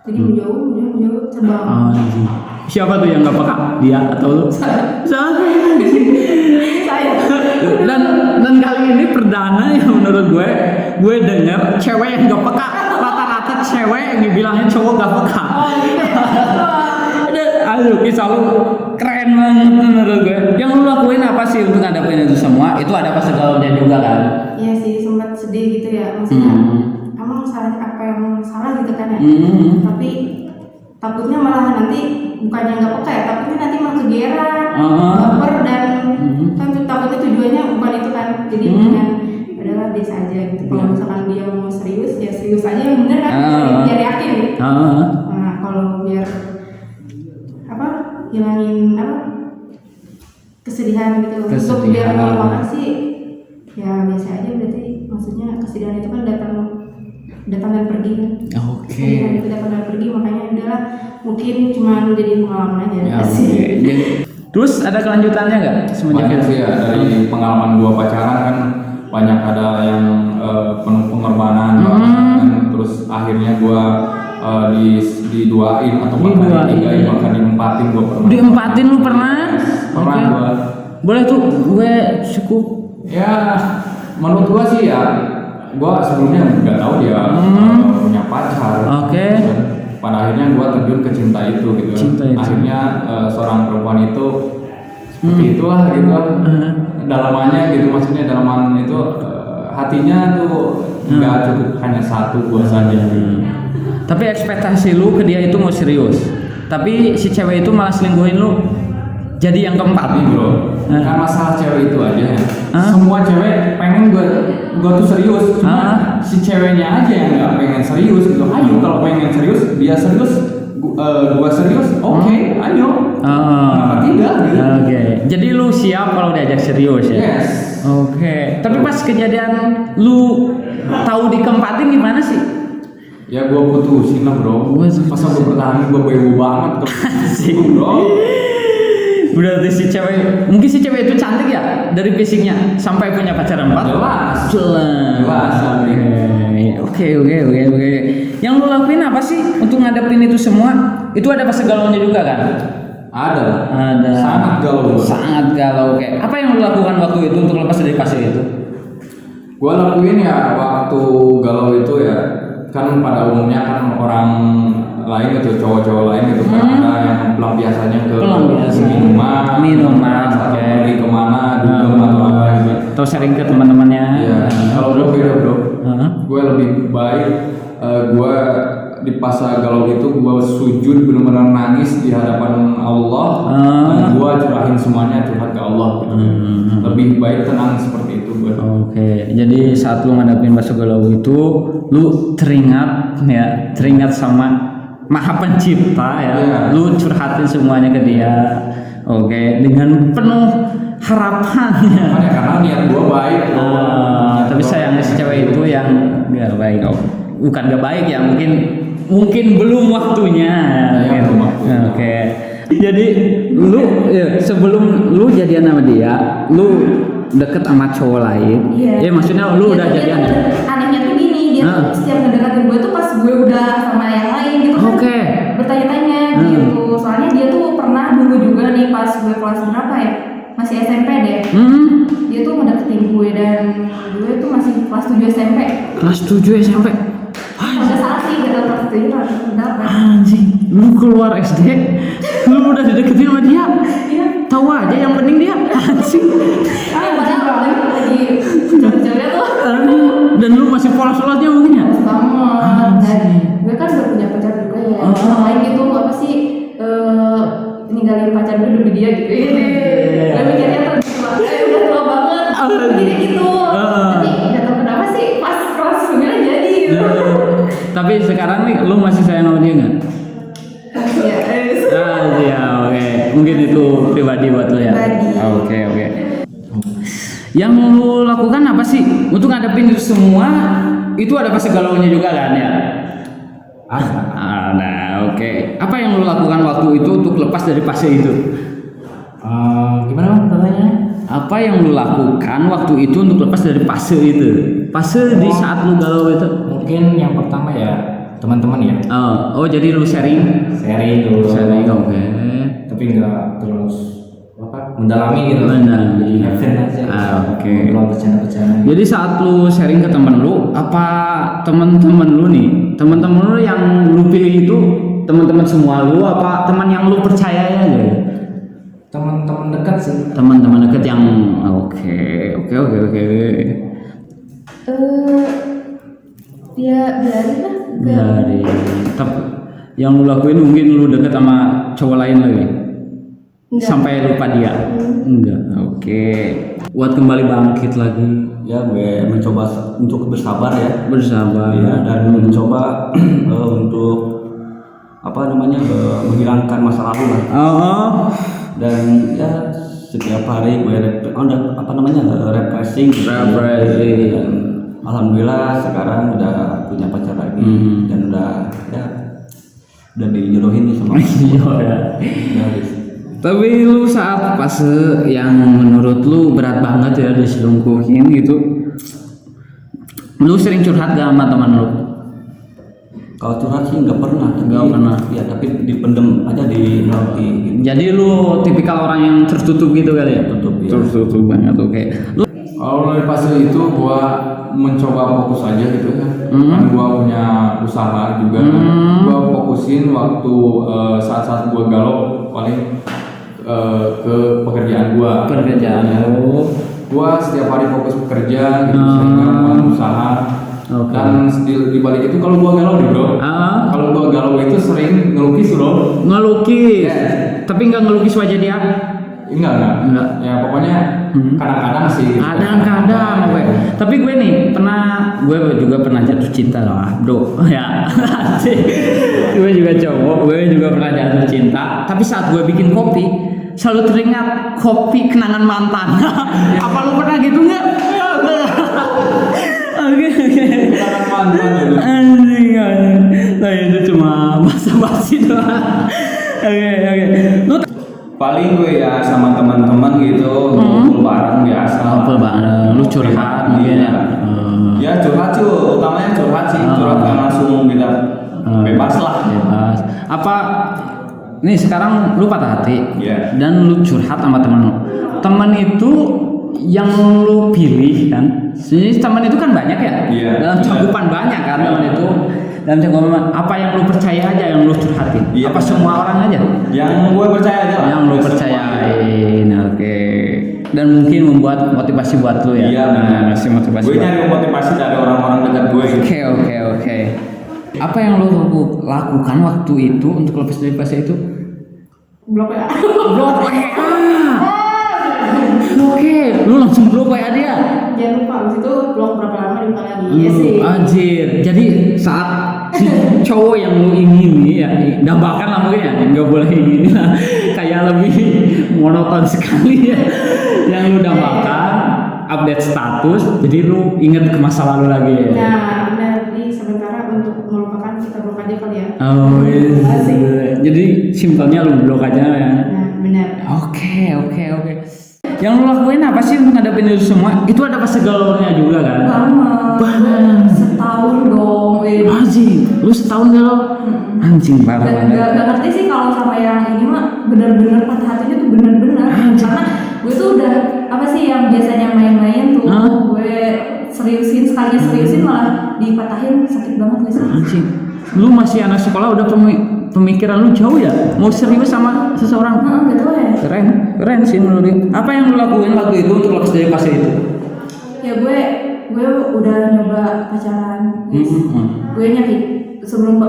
[SPEAKER 3] jadi menjauh, terbang.
[SPEAKER 2] Siapa tuh yang nggak peka? Dia atau lu?
[SPEAKER 3] Saya.
[SPEAKER 2] Dan kali ini perdana yang menurut gue denger cewek yang nggak peka. Rata-rata cewek yang dibilangnya cowok nggak peka. Aduh, kisah lu keren banget menurut gue. Yang lu lakuin apa sih untuk ngadepin itu semua? Itu ada pas segalanya juga kan?
[SPEAKER 3] Iya sih, sempat sedih gitu ya, maksudnya emang salahnya apa yang salah gitu kan ya. Tapi takutnya malah nanti bukannya nggak peka ya, takutnya nanti malah kegeeran, baper dan kan takutnya tujuannya bukan itu kan. Jadi dengan adalah biasa aja gitu. Kalau misalkan dia mau serius ya serius aja yang bener kan, biar yakin gitu. Nah kalau biar hilangin kesedihan gitu, untuk biar melupakan sih ya biasa aja, berarti maksudnya kesedihan itu kan datang dan pergi kan. Kesedihan itu datang dan pergi, makanya udahlah mungkin cuma jadi pengalaman aja.
[SPEAKER 2] Terus ada kelanjutannya nggak semenjak
[SPEAKER 4] Banyak sih ya, dari pengalaman gua pacaran kan banyak ada yang penuh pengorbanan kan, terus akhirnya gua diduain atau bahkan ditinggalin, bahkan diempatin gua pernah.
[SPEAKER 2] Diempatin lu pernah?
[SPEAKER 4] Pernah gua.
[SPEAKER 2] Boleh tuh gue cukup.
[SPEAKER 4] Ya menurut gua sih ya, gua sebelumnya nggak tahu dia punya pacar. Dan pada akhirnya gua terjun ke cinta itu gitu. Akhirnya seorang perempuan itu seperti itulah gitu. Dalamannya gitu, maksudnya dalaman itu hatinya tuh nggak cukup hanya satu gua saja.
[SPEAKER 2] Tapi ekspektasi lu ke dia itu mau serius. Tapi si cewek itu malah selingkuhin lu. Jadi yang keempat
[SPEAKER 4] nih bro. Kan masalah cewek itu aja ya. Semua cewek pengen gua tuh serius. Cuma si ceweknya aja yang nggak pengen serius gitu. Ayo kalau pengen serius, dia serius, gua serius. Oke, ayo. Kenapa tidak?
[SPEAKER 2] Gitu. Jadi lu siap kalau diajak serius ya?
[SPEAKER 4] Yes.
[SPEAKER 2] Tapi pas kejadian lu tahu dikempatin gimana sih?
[SPEAKER 4] Ya gue putusin lah bro. Masa gue bertahan, gue bego banget bro.
[SPEAKER 2] Berarti si cewek, mungkin si cewek itu cantik ya dari fisiknya sampai punya pacar 4? Jelas. Oke. Yang lu lakuin apa sih untuk ngadepin itu semua? Itu ada fase galaunya juga kan?
[SPEAKER 4] Ada.
[SPEAKER 2] Sangat galau. Kayak apa yang lu lakukan waktu itu untuk lepas dari fase itu?
[SPEAKER 4] Gue lakuin ya waktu galau itu ya, kan pada umumnya kan orang lain gitu, cowok-cowok lain gitu kan ada yang pelampiasannya ke minuman pergi kemana dugem atau apa gitu,
[SPEAKER 2] atau sering ke teman-temannya.
[SPEAKER 4] Ya, kalau gue beda bro. Gue lebih baik gue di fase galau itu gue sujud benar-benar nangis di hadapan Allah dan gue curahin semuanya curhat ke Allah gitu. Lebih baik tenang seperti itu gue.
[SPEAKER 2] Jadi saat lu ngadapin fase galau itu lu teringat sama Maha Pencipta ya. Lu curhatin semuanya ke dia. Dengan penuh harapannya.
[SPEAKER 4] Karena niat gua baik.
[SPEAKER 2] Tapi sayangnya si cewek itu yang gak baik. Bukan gak baik ya, mungkin belum waktunya. Jadi lu sebelum lu jadian sama dia, lu deket sama cowok lain. Ya maksudnya lu udah jadian.
[SPEAKER 3] Anehnya tuh gini, dia tuh setiap ngedekatin gue tuh pas gue udah sama yang lain gitu kan. Bertanya-tanya gitu. Soalnya dia tuh pernah dulu juga nih pas gue kelas berapa ya? Masih SMP deh. Dia tuh ngedeketin gue dan gue tuh masih kelas 7 SMP.
[SPEAKER 2] Kelas 7 SMP.
[SPEAKER 3] Udah salah sih, gak tau kelas 7 kelas berapa.
[SPEAKER 2] Anjing, lu keluar SD, lu udah dideketin sama dia.
[SPEAKER 3] Iya.
[SPEAKER 2] Tahu aja yang penting dia. Anjing.
[SPEAKER 3] Padahal lagi cewek-ceweknya tuh.
[SPEAKER 2] Dan lu masih polos-polosnya mungkin ya?
[SPEAKER 3] Banget. Dan gue kan udah punya pacar juga ya. Ngapain gitu, apa sih ninggalin pacar gue demi dia gitu. Gue mikirnya tuh udah tua banget. Jadi gitu. Tapi gak tau kenapa sih pas kelas 9 jadi gitu.
[SPEAKER 2] Tapi sekarang nih lu masih sayang sama dia nggak? Iya. Mungkin itu pribadi buat lu ya. Oke. Yang lu lakukan apa sih untuk ngadepin itu semua? Itu ada fase galaunya juga kan ya?
[SPEAKER 6] Ada.
[SPEAKER 2] Oke. Apa yang lu lakukan waktu itu untuk lepas dari fase itu?
[SPEAKER 6] Gimana bang pertanyaannya?
[SPEAKER 2] Apa yang lu lakukan waktu itu untuk lepas dari fase itu? Fase di saat lu galau itu?
[SPEAKER 6] Mungkin yang pertama ya teman-teman ya.
[SPEAKER 2] Oh jadi lu sharing
[SPEAKER 6] Dulu.
[SPEAKER 2] oke.
[SPEAKER 6] Tapi nggak terus mendalami gitu.
[SPEAKER 2] Mendalami.
[SPEAKER 6] Event aja.
[SPEAKER 2] Oke.
[SPEAKER 6] Ngobrol bercanda-bercanda.
[SPEAKER 2] Jadi saat lu sharing ke temen lu, apa teman-teman lu yang lu pilih itu teman-teman semua lu, apa teman yang lu percaya aja?
[SPEAKER 6] Teman-teman dekat sih.
[SPEAKER 2] Teman-teman dekat yang oke.
[SPEAKER 3] Dia biarin lah.
[SPEAKER 2] Dari tapi yang lu lakuin mungkin lu deket sama cowok lain lagi.
[SPEAKER 3] Enggak.
[SPEAKER 2] Sampai lupa dia. Enggak. Oke. Buat kembali bangkit lagi.
[SPEAKER 5] Ya gue mencoba untuk bersabar ya.
[SPEAKER 2] Bersabar.
[SPEAKER 5] Ya, dan mencoba untuk menghilangkan masa lalu lah. Dan ya setiap hari gue refreshing. Dan alhamdulillah sekarang udah punya pacar lagi dan udah dijodohin nih sama
[SPEAKER 2] Tapi lu saat fase yang menurut lu berat banget ya diselingkuhin gitu, lu sering curhat gak sama teman lu?
[SPEAKER 5] Kalau curhat sih nggak pernah. Ya tapi dipendem aja di hati. Gitu.
[SPEAKER 2] Jadi lu tipikal orang yang tertutup gitu kali ya? Tertutup banget, oke. Lu
[SPEAKER 4] Kalau dari fase itu gua mencoba fokus aja gitu ya. Kan gua punya usaha juga. Gua fokusin waktu saat-saat gua galau paling ke pekerjaan gua. Gua setiap hari fokus bekerja gitu, sehingga usaha. Dan di balik itu kalau gua galau nih bro, kalau gua galau itu sering ngelukis bro.
[SPEAKER 2] Ngelukis, tapi nggak ngelukis wajah dia?
[SPEAKER 4] Enggak. Ya pokoknya kadang-kadang sih.
[SPEAKER 2] Kadang-kadang, oke. Tapi gue juga pernah jatuh cinta lah, bro. Ya, gue juga cowok, gue juga pernah jatuh cinta. Tapi saat gue bikin kopi, selalu teringat kopi kenangan mantan. Apa lu pernah gitu nggak? Oke.
[SPEAKER 4] Kenangan mantan dulu.
[SPEAKER 2] Anjing. Nah itu cuma basa-basi doang. Oke. Lu
[SPEAKER 4] Paling gue ya sama teman-teman gitu ngumpul bareng biasa.
[SPEAKER 2] lu curhat mungkin ya?
[SPEAKER 4] Ya curhat sih, utamanya curhat sih. Curhat kan langsung kita bebas lah.
[SPEAKER 2] Bebas. Apa nih sekarang lu patah hati dan lu curhat sama temen lu. Temen itu yang lu pilih kan? Jadi teman itu kan banyak ya? Dalam cakupan banyak kan teman itu. Dan apa yang lu percaya aja yang lu curhatin? Apa semua orang aja?
[SPEAKER 5] Yang gue percaya aja lah.
[SPEAKER 2] Yang lu percayain, oke. Dan mungkin membuat motivasi buat lu ya?
[SPEAKER 5] Iya,
[SPEAKER 2] ngasih motivasi.
[SPEAKER 5] Gue nyari motivasi dari orang-orang dekat gue.
[SPEAKER 2] Oke. Apa yang lu lakukan waktu itu untuk lepas dari fase itu?
[SPEAKER 3] Blok WA.
[SPEAKER 2] Oke, lu langsung blok WA dia.
[SPEAKER 3] Jangan lupa, abis itu blok berapa lama dibuka lagi. Iya sih.
[SPEAKER 2] Anjir. Jadi saat si cowok yang lu ingini ya, dambakan lah mungkin ya, nggak boleh ingin lah. Kayak lebih monoton sekali ya. Yang lu dambakan update status, jadi lu inget ke masa lalu lagi ya.
[SPEAKER 3] Nah, benar. Jadi sementara untuk melupakan kita blok aja kali ya.
[SPEAKER 2] Oh iya. Jadi simpelnya lu blok aja ya.
[SPEAKER 3] Nah, benar.
[SPEAKER 2] Oke. Yang lu lakuin apa sih untuk ngadepin itu semua? Itu ada fase galaunya juga kan?
[SPEAKER 3] Banget. Setahun dong.
[SPEAKER 2] Anjing, lu setahun galau? Anjing parah banget.
[SPEAKER 3] Gak ngerti sih kalau sama yang ini mah bener-bener patah hatinya tuh bener-bener. Karena gue tuh udah apa sih yang biasanya main-main tuh gue seriusin malah dipatahin, sakit banget gak sih?
[SPEAKER 2] Anjing, lu masih anak sekolah udah pemikiran lu jauh ya? Mau serius sama seseorang?
[SPEAKER 3] Gitu ya.
[SPEAKER 2] Keren sih menurut gue. Apa yang lu lakuin waktu itu untuk lepas dari fase itu?
[SPEAKER 3] Ya gue udah nyoba pacaran. Gue nyakit sebelum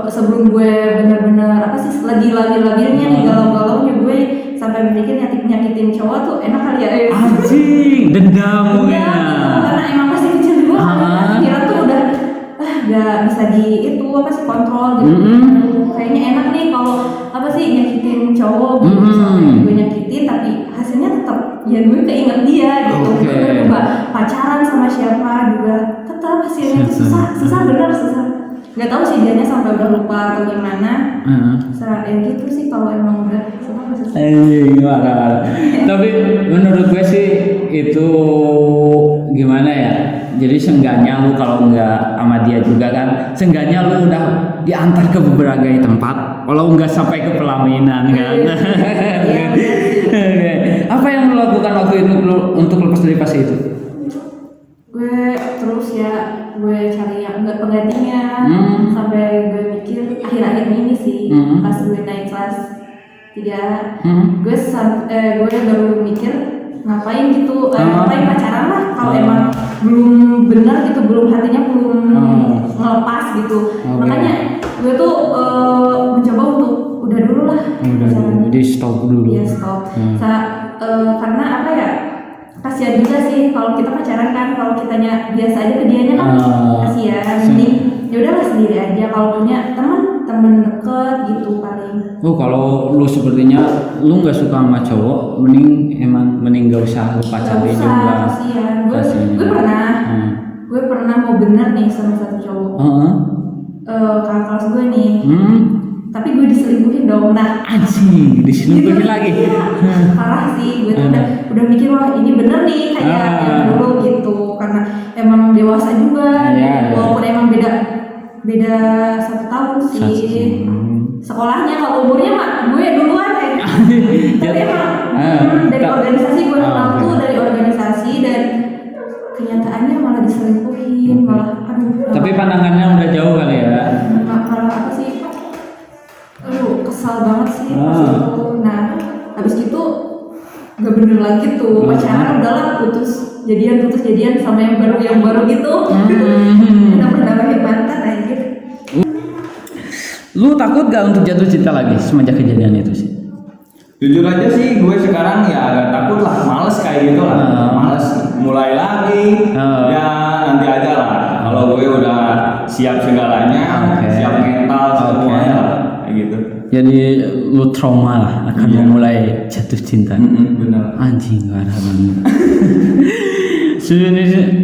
[SPEAKER 3] gue bener-bener apa sih lagi-labilnya nih galau-galaunya gue sampai mikir nyakitin cowok tuh enak kali ya.
[SPEAKER 2] Anjing, dendam ya.
[SPEAKER 3] Karena emang pasti kecil juga. Pikiran tuh udah gak bisa kontrol gitu. Kayaknya enak nih kalau apa sih nyakitin cowok gitu. Gue nyakitin tapi hasilnya tetap ya gue keinget dia gitu. Gue coba pacaran sama siapa juga tetap hasilnya susah. nggak tahu sih dianya sampai udah lupa atau gimana. Ya gitu sih kalau emang udah
[SPEAKER 2] gimana. Tapi menurut gue sih itu gimana ya, jadi seenggaknya lu kalau nggak sama dia juga kan, seenggaknya lu udah diantar ke berbagai tempat walau nggak sampai ke pelaminan kan. Apa yang lu lakukan waktu itu untuk lepas dari fase itu?
[SPEAKER 3] Gue terus ya gue cari yang enggak penggantinya sampai gue mikir akhir-akhir ini sih pas gue naik kelas 3 gue baru mikir ngapain gitu, ngapain pacaran lah kalau emang belum benar gitu, belum hatinya belum ngelepas gitu. Makanya gue tuh mencoba untuk udah dulu lah
[SPEAKER 2] jadi stop dulu.
[SPEAKER 3] Iya stop. Karena apa ya, kasihan juga sih kalau kita pacaran kan, kalau kitanya biasa aja ke dianya kan kasihan. Jadi ya udahlah sendiri aja, kalau punya temen deket gitu paling.
[SPEAKER 2] Kalau lu sepertinya lu nggak suka sama cowok, mending gak usah lu pacarin juga.
[SPEAKER 3] Kasihan. Gue pernah mau bener nih sama satu cowok. Kakak kelas gue nih. Tapi gue diselingkuhin dong. Nah,
[SPEAKER 2] anjing, diselingkuhin lagi.
[SPEAKER 3] Parah sih, gue tuh udah mikir wah ini bener nih kayak yang dulu gitu, karena emang dewasa juga, walaupun emang beda 1 tahun sih. Sekolahnya kalau umurnya mah gue duluan ya. Tapi emang dari organisasi gue kenal tuh dari organisasi, dan kenyataannya malah diselingkuhin, malah aduh.
[SPEAKER 2] Tapi pandangannya udah jauh kali ya.
[SPEAKER 3] Malah apa sih? Kesal banget sih pas itu. Nah, habis gitu gak bener lagi tuh pacaran, udahlah putus jadian sama yang baru gitu. Nambah-nambahin mantan aja.
[SPEAKER 2] Lu takut gak untuk jatuh cinta lagi semenjak kejadian itu sih?
[SPEAKER 4] Jujur aja sih gue sekarang ya agak takut lah, males kayak gitu lah, males mulai lagi. Ya nanti aja lah, kalau gue udah siap segalanya, siap mental semuanya lah, kayak gitu.
[SPEAKER 2] Jadi lu trauma lah akan memulai jatuh cinta.
[SPEAKER 4] Benar.
[SPEAKER 2] Anjing, parah banget.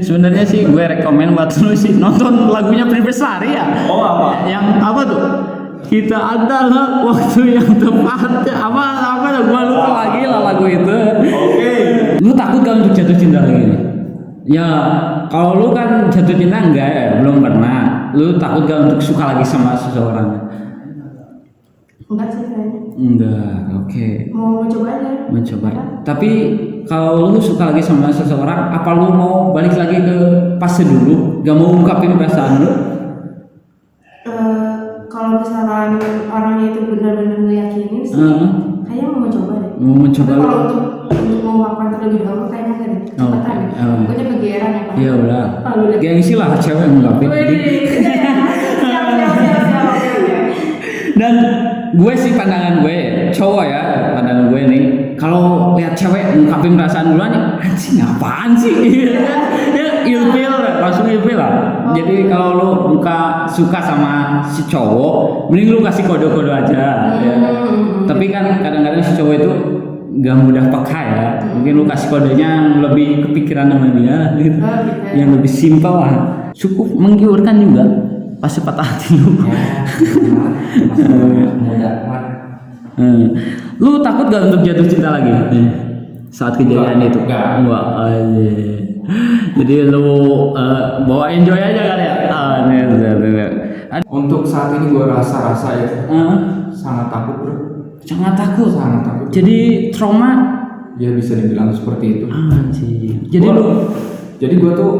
[SPEAKER 2] Sebenarnya sih gue rekomen buat lu sih nonton lagunya Privesari ya.
[SPEAKER 4] Oh apa?
[SPEAKER 2] Yang apa tuh? Kita adalah waktu yang tepat. Apa gue lupa lagi lah lagu itu.
[SPEAKER 4] Oke.
[SPEAKER 2] Lu takut gak untuk jatuh cinta lagi? Ya, kalau lu kan jatuh cinta enggak ya, belum pernah. Lu takut gak untuk suka lagi sama seseorang?
[SPEAKER 3] Enggak sih kayaknya.
[SPEAKER 2] Enggak, oke.
[SPEAKER 3] Mau coba aja.
[SPEAKER 2] Mencoba. Tapi kalau lu suka lagi sama seseorang, apa lu mau balik lagi ke fase dulu? Gak mau ungkapin perasaan lu?
[SPEAKER 3] Kalau misalkan orangnya itu benar-benar ngeyakinin sih, kayaknya mau mencoba deh.
[SPEAKER 2] Mau mencoba.
[SPEAKER 3] Tapi kalau untuk mengungkapkan terlebih dahulu kayaknya enggak deh. Cepetan deh. Pokoknya kegeeran ya Pak.
[SPEAKER 2] Iya udah. Gengsi lah cewek ngungkapin.
[SPEAKER 3] Siap.
[SPEAKER 2] Dan gue sih pandangan gue cowok ya, pandangan gue nih, kalau lihat cewek ngungkapin perasaan duluan nih, anjing apaan sih? Ya ilfil, langsung ilfil lah. Jadi kalau lu suka sama si cowok, mending lu kasih kode-kode aja. Ya. Tapi kan kadang-kadang si cowok itu gak mudah peka ya. Mungkin lu kasih kodenya yang lebih kepikiran sama dia, gitu. Yang lebih simpel lah. Cukup menggiurkan juga. Pasti patah hati lu. Lu takut gak untuk jatuh cinta lagi saat kejadian itu?
[SPEAKER 4] Enggak.
[SPEAKER 2] Jadi lu bawa enjoy aja kali ya.
[SPEAKER 4] Untuk saat ini gue rasa ya sangat takut bro.
[SPEAKER 2] Sangat takut. Jadi trauma.
[SPEAKER 4] Ya bisa dibilang seperti itu.
[SPEAKER 2] Anjir.
[SPEAKER 4] Jadi gue tuh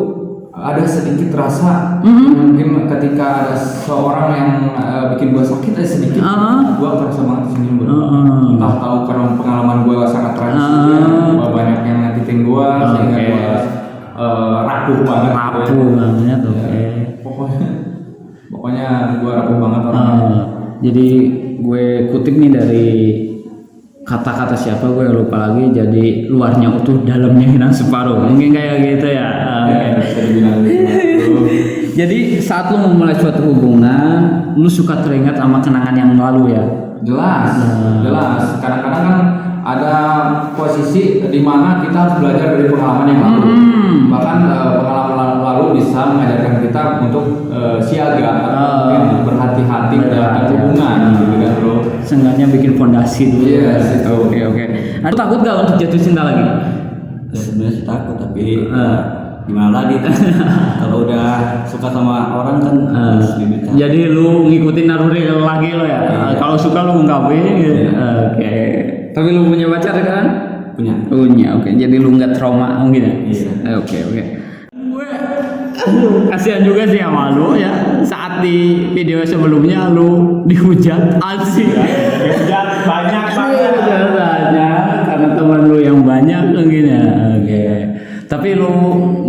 [SPEAKER 4] ada sedikit rasa mungkin ketika ada seorang yang bikin gue sakit sedikit, gue terasa banget senyum bro. Entah tahu karena pengalaman gue sangat tragis, banyak yang nyakitin gue sehingga gue rapuh banget. Pokoknya gue rapuh banget orangnya.
[SPEAKER 2] Jadi gue kutip nih dari kata-kata siapa gue lupa lagi, jadi luarnya utuh dalamnya hilang separuh, mungkin kayak gitu ya.
[SPEAKER 4] Bisa dibilang gitu.
[SPEAKER 2] Jadi saat lu memulai suatu hubungan, lu suka teringat sama kenangan yang lalu ya.
[SPEAKER 4] Jelas. Kadang-kadang kan ada posisi di mana kita harus belajar dari pengalaman yang lalu. Bahkan pengalaman lalu bisa mengajarkan kita untuk siaga atau mungkin
[SPEAKER 2] seenggaknya bikin fondasi dulu.
[SPEAKER 4] Yes, itu.
[SPEAKER 2] Oke. Lu takut gak untuk jatuh cinta lagi?
[SPEAKER 5] Ya sebenarnya sih takut, tapi gimana lagi kan? Kalau udah suka sama orang kan harus dibicarain.
[SPEAKER 2] Jadi lu ngikutin naluri lagi lo ya. Kalau suka lu ungkapin gitu. Oke. Tapi lu punya pacar kan? Punya. Oke. Jadi lu nggak trauma mungkin ya?
[SPEAKER 5] Iya.
[SPEAKER 2] Oke. Kasihan juga sih sama lu ya. Saat di video sebelumnya lu dihujat asik.
[SPEAKER 6] Dihujat banyak banget.
[SPEAKER 2] Banyak karena teman lu yang banyak mungkin ya. Oke. Tapi lu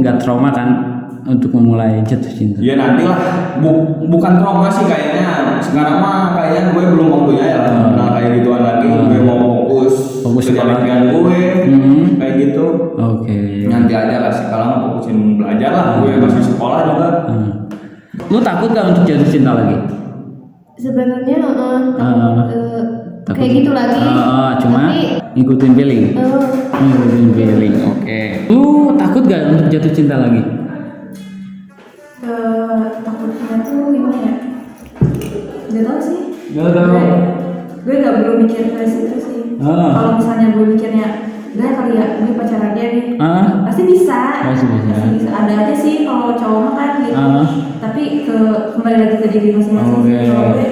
[SPEAKER 2] nggak trauma kan untuk memulai jatuh cinta?
[SPEAKER 4] Ya nantilah, bukan trauma sih kayaknya. Sekarang mah kayaknya gue belum waktunya ya. Nah kayak gituan lagi, gue mau fokus ke jalan gue, kayak gitu.
[SPEAKER 2] Oke.
[SPEAKER 4] Nanti aja lah, sekarang fokusin belajar lah. Gue masih sekolah juga.
[SPEAKER 2] Lu takut gak untuk jatuh cinta lagi?
[SPEAKER 3] Sebenarnya
[SPEAKER 2] Takut.
[SPEAKER 3] kayak gitu lagi.
[SPEAKER 2] Cuma ngikutin feeling. Ngikutin feeling. Oke. Lu takut gak untuk jatuh cinta lagi?
[SPEAKER 3] Takutnya tuh gimana ya? Gak tau sih.
[SPEAKER 2] Gak tahu.
[SPEAKER 3] Gue gak belum mikir ke situ sih. Kalau misalnya gue mikirnya, udah kali ya gue pacaran dia nih. Pasti bisa. Pasti bisa. Ada aja sih kalau cowok mah kan gitu. Tapi kembali lagi ke diri masing-masing. Kalau gue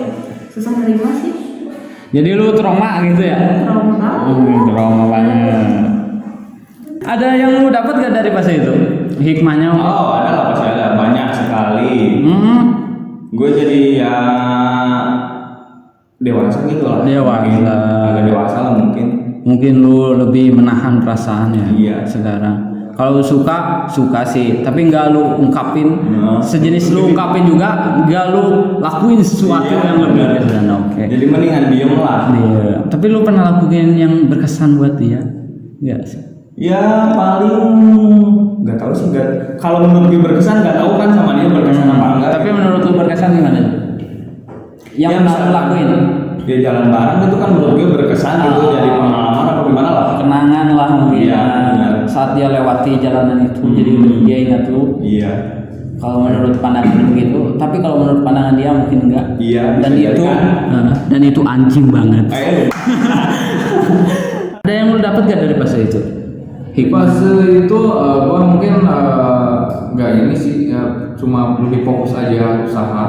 [SPEAKER 3] susah nerima sih.
[SPEAKER 2] Jadi lu trauma gitu ya?
[SPEAKER 3] Trauma banget.
[SPEAKER 2] Trauma banget. Ada yang lu dapat gak dari pas itu? Hikmahnya?
[SPEAKER 4] Oh ada lah, pasti ada, banyak sekali. Gue jadi ya dewasa gitu lah. Agak dewasa lah mungkin.
[SPEAKER 2] Mungkin lu lebih menahan perasaannya.
[SPEAKER 4] Iya.
[SPEAKER 2] Sekarang. Kalau suka sih, tapi nggak lu ungkapin. Sejenis lu ungkapin juga, nggak lu lakuin sesuatu yang lebih berkesan. Oke.
[SPEAKER 4] Jadi mendingan diem lah.
[SPEAKER 2] Iya. Tapi lu pernah lakuin yang berkesan buat dia? Nggak sih?
[SPEAKER 4] Ya paling nggak tahu sih, nggak. Kalau menurut gue berkesan nggak tahu kan sama dia berkesan apa enggak.
[SPEAKER 2] Tapi menurut lu berkesan gimana? Yang bisa lu lakuin?
[SPEAKER 4] Dia jalan bareng itu kan menurut gue berkesan gitu, jadi pengalaman apa gimana lah.
[SPEAKER 2] Kenangan lah mungkin.
[SPEAKER 4] Iya, benar.
[SPEAKER 2] Saat dia lewati jalanan itu, jadi dia ingat lu.
[SPEAKER 4] Iya.
[SPEAKER 2] Kalau menurut pandangan begitu, tapi kalau menurut pandangan dia mungkin enggak.
[SPEAKER 4] Iya.
[SPEAKER 2] Dan itu anjing banget.
[SPEAKER 4] Kayak
[SPEAKER 2] Ada yang lu dapat gak dari fase itu?
[SPEAKER 4] pas itu gua mungkin nggak ini sih ya, cuma lebih fokus aja usaha,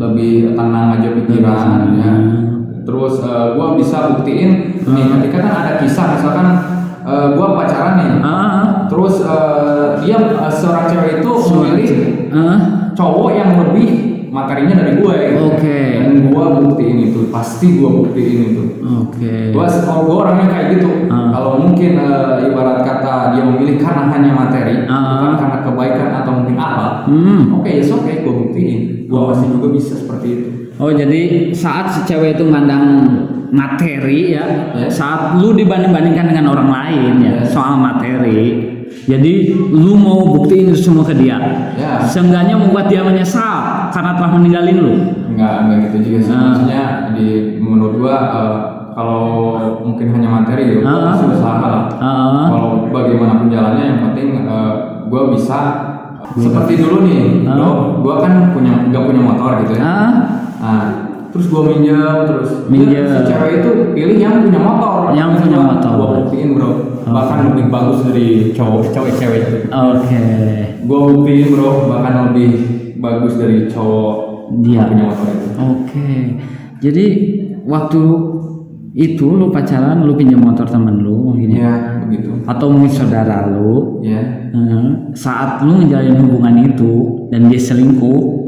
[SPEAKER 4] lebih tenang aja pikiran ya. Terus gua bisa buktiin nih, ketika kan ada kisah misalkan gua pacaran nih, terus dia seorang cewek itu memilih cowok yang lebih materinya dari gue. Dan gua buktiin itu, pasti gua buktiin itu. Gua orangnya kayak gitu. Kalau mungkin ibarat kata dia memilih karena hanya materi, bukan karena kebaikan atau mungkin apa. Oke, gua buktiin. Gua pasti juga bisa seperti itu.
[SPEAKER 2] Oh, jadi saat si cewek itu mandang materi ya, saat lu dibanding-bandingkan dengan orang lain ya, soal materi. Jadi lu mau buktiin itu semua ke dia. Seenggaknya membuat dia menyesal karena telah meninggalin lu.
[SPEAKER 4] Enggak gitu juga sih. Maksudnya menurut gua kalau mungkin hanya materi ya, gua pasti usaha lah. Kalau bagaimanapun jalannya, yang penting gua bisa seperti dulu nih. Gua kan nggak punya motor gitu ya. Terus gua minjem. Si cewek itu pilih yang punya motor. Gua buktiin bro. Bahkan lebih bagus dari cewek-cewek. Gua buktiin bro, bahkan lebih bagus dari cowok dia punya motor itu.
[SPEAKER 2] Jadi waktu itu lu pacaran, lu pinjam motor temen lu mungkin
[SPEAKER 4] ya, begitu.
[SPEAKER 2] Atau mungkin saudara lu. Saat lu menjalin hubungan itu dan dia selingkuh,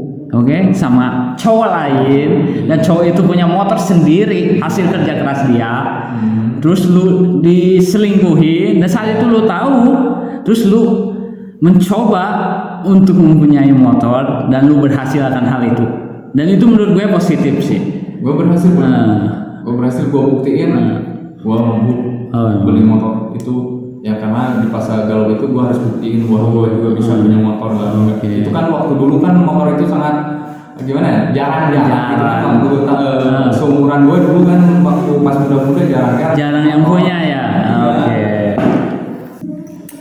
[SPEAKER 2] sama cowok lain, dan cowok itu punya motor sendiri hasil kerja keras dia. Terus lu diselingkuhin, dan saat itu lu tahu, terus lu mencoba untuk mempunyai motor dan lu berhasil akan hal itu. Dan itu menurut gue positif sih.
[SPEAKER 4] Gue berhasil gue buktiin gue mampu beli motor itu ya, karena di pas galau itu gue harus buktiin bahwa gue juga bisa punya motor lah. Itu kan waktu dulu kan motor itu sangat gimana ya, jarang gitu kan. Seumuran gue dulu kan waktu pas muda-muda jarang
[SPEAKER 2] yang punya ya.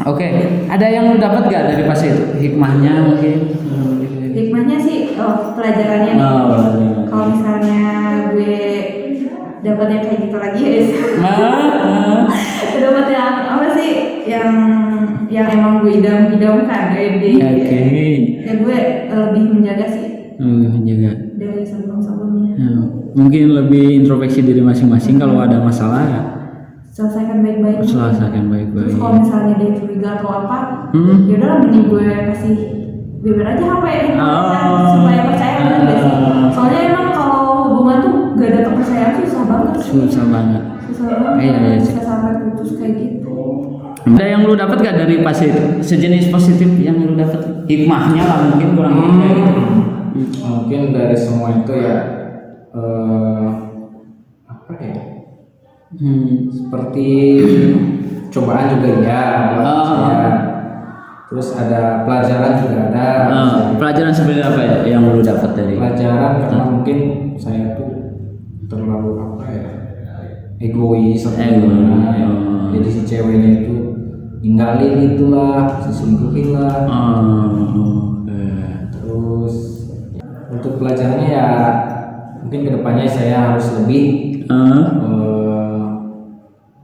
[SPEAKER 2] Oke, ada yang lu dapat gak dari pas itu? Hikmahnya mungkin?
[SPEAKER 3] Hikmahnya sih pelajarannya nih. Kalau misalnya gue dapat yang kayak gitu lagi ya. Dapat yang apa sih yang emang gue idam-idamkan dari ya gue lebih menjaga sih.
[SPEAKER 2] Menjaga
[SPEAKER 3] dari sebelum-sebelumnya.
[SPEAKER 2] Mungkin lebih introspeksi diri masing-masing kalau ada masalah ya.
[SPEAKER 3] Selesaikan baik-baik. Terus kalau misalnya dia curiga atau apa, ya udahlah mending gue kasih bibir aja HP supaya percaya kan gak sih? Soalnya emang kalau hubungan tuh gak ada kepercayaan susah banget. Iya, bisa sampai putus kayak gitu.
[SPEAKER 2] Ada yang lu dapat gak dari sejenis positif yang lu dapat hikmahnya lah mungkin kurang lebih kayak gitu.
[SPEAKER 6] Mungkin dari semua itu ya apa ya? Seperti cobaan juga ya buat saya. Terus ada pelajaran juga ada.
[SPEAKER 2] Pelajaran seperti apa ya yang lu dapat dari?
[SPEAKER 6] Pelajaran karena mungkin saya tuh terlalu apa ya? Egois atau gimana. Jadi si ceweknya itu ninggalin itulah, selingkuhin lah. Terus untuk pelajarannya ya mungkin kedepannya saya harus lebih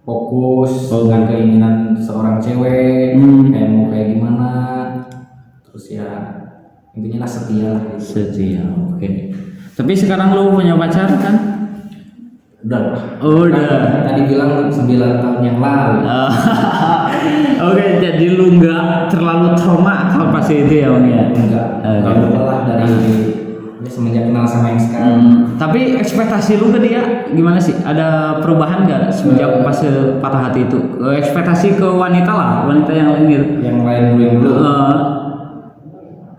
[SPEAKER 6] fokus dengan keinginan seorang cewek kayak mau kayak gimana. Terus ya intinya lah setia lah gitu.
[SPEAKER 2] Setia, oke. Tapi sekarang lu punya pacar kan? Udah.
[SPEAKER 6] Tadi bilang 9 tahun yang lalu.
[SPEAKER 2] Oke, jadi lu nggak terlalu trauma kalau pas itu ya Bang ya?
[SPEAKER 6] Enggak. Kalau lelah dari semenjak kenal sama yang sekarang.
[SPEAKER 2] Tapi ekspektasi lu ke dia gimana sih? Ada perubahan nggak semenjak pas patah hati itu? Ekspektasi ke wanita lah, wanita yang lain gitu.
[SPEAKER 6] Yang lain dulu.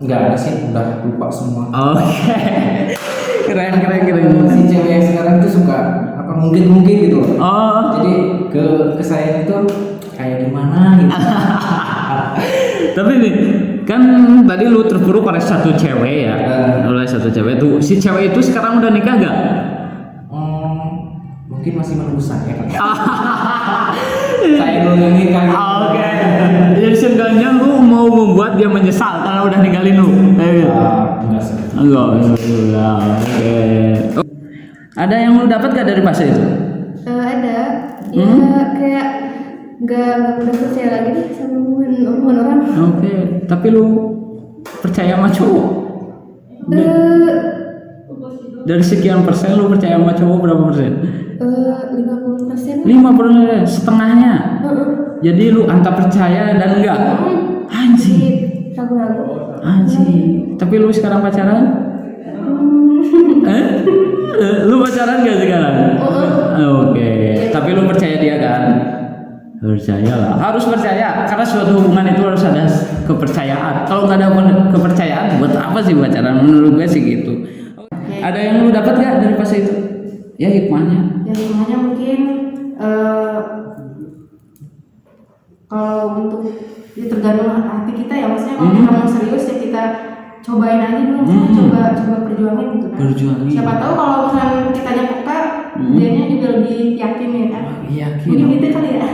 [SPEAKER 6] Enggak ada sih, udah lupa semua.
[SPEAKER 2] Oke. Keren.
[SPEAKER 6] Si cewek yang sekarang tuh suka apa mungkin gitu. Jadi ke saya itu kayak gimana gitu.
[SPEAKER 2] Tapi nih kan tadi lu terpuruk oleh satu cewek ya, oleh satu cewek tuh. Si cewek itu sekarang udah nikah gak?
[SPEAKER 6] Mungkin masih menunggu saya kan. Saya belum nikah.
[SPEAKER 2] Oke. Jadi seenggaknya lu mau membuat dia menyesal karena udah ninggalin lu.
[SPEAKER 6] Enggak sih.
[SPEAKER 2] Enggak. Oke. Ada yang lu dapat gak dari fase itu?
[SPEAKER 3] Ada. Ya kayak nggak mudah percaya lagi nih sama hubungan orang.
[SPEAKER 2] Oke. Tapi lu percaya sama cowok? Dari sekian persen lu percaya sama cowok berapa persen?
[SPEAKER 3] 50%.
[SPEAKER 2] 50%, setengahnya. Jadi lu antara percaya dan enggak. Anjing.
[SPEAKER 3] Ragu-ragu.
[SPEAKER 2] Anjing. Tapi lu sekarang pacaran? Lu pacaran gak sekarang? Oke. Tapi lu percaya dia kan? Percayalah. Harus percaya karena suatu hubungan itu harus ada kepercayaan. Kalau nggak ada kepercayaan, buat apa sih pacaran? Menurut gue sih gitu. Ada yang lu dapat gak dari fase itu? Ya hikmahnya.
[SPEAKER 3] Ya hikmahnya mungkin kalau untuk tergantung hati kita ya, maksudnya kalau kita mau serius ya kita cobain aja dulu, coba perjuangin gitu kan. Siapa tahu kalau misalnya kitanya peka, dianya juga lebih yakin ya kan.
[SPEAKER 2] Yakin.
[SPEAKER 3] Mungkin gitu kali ya.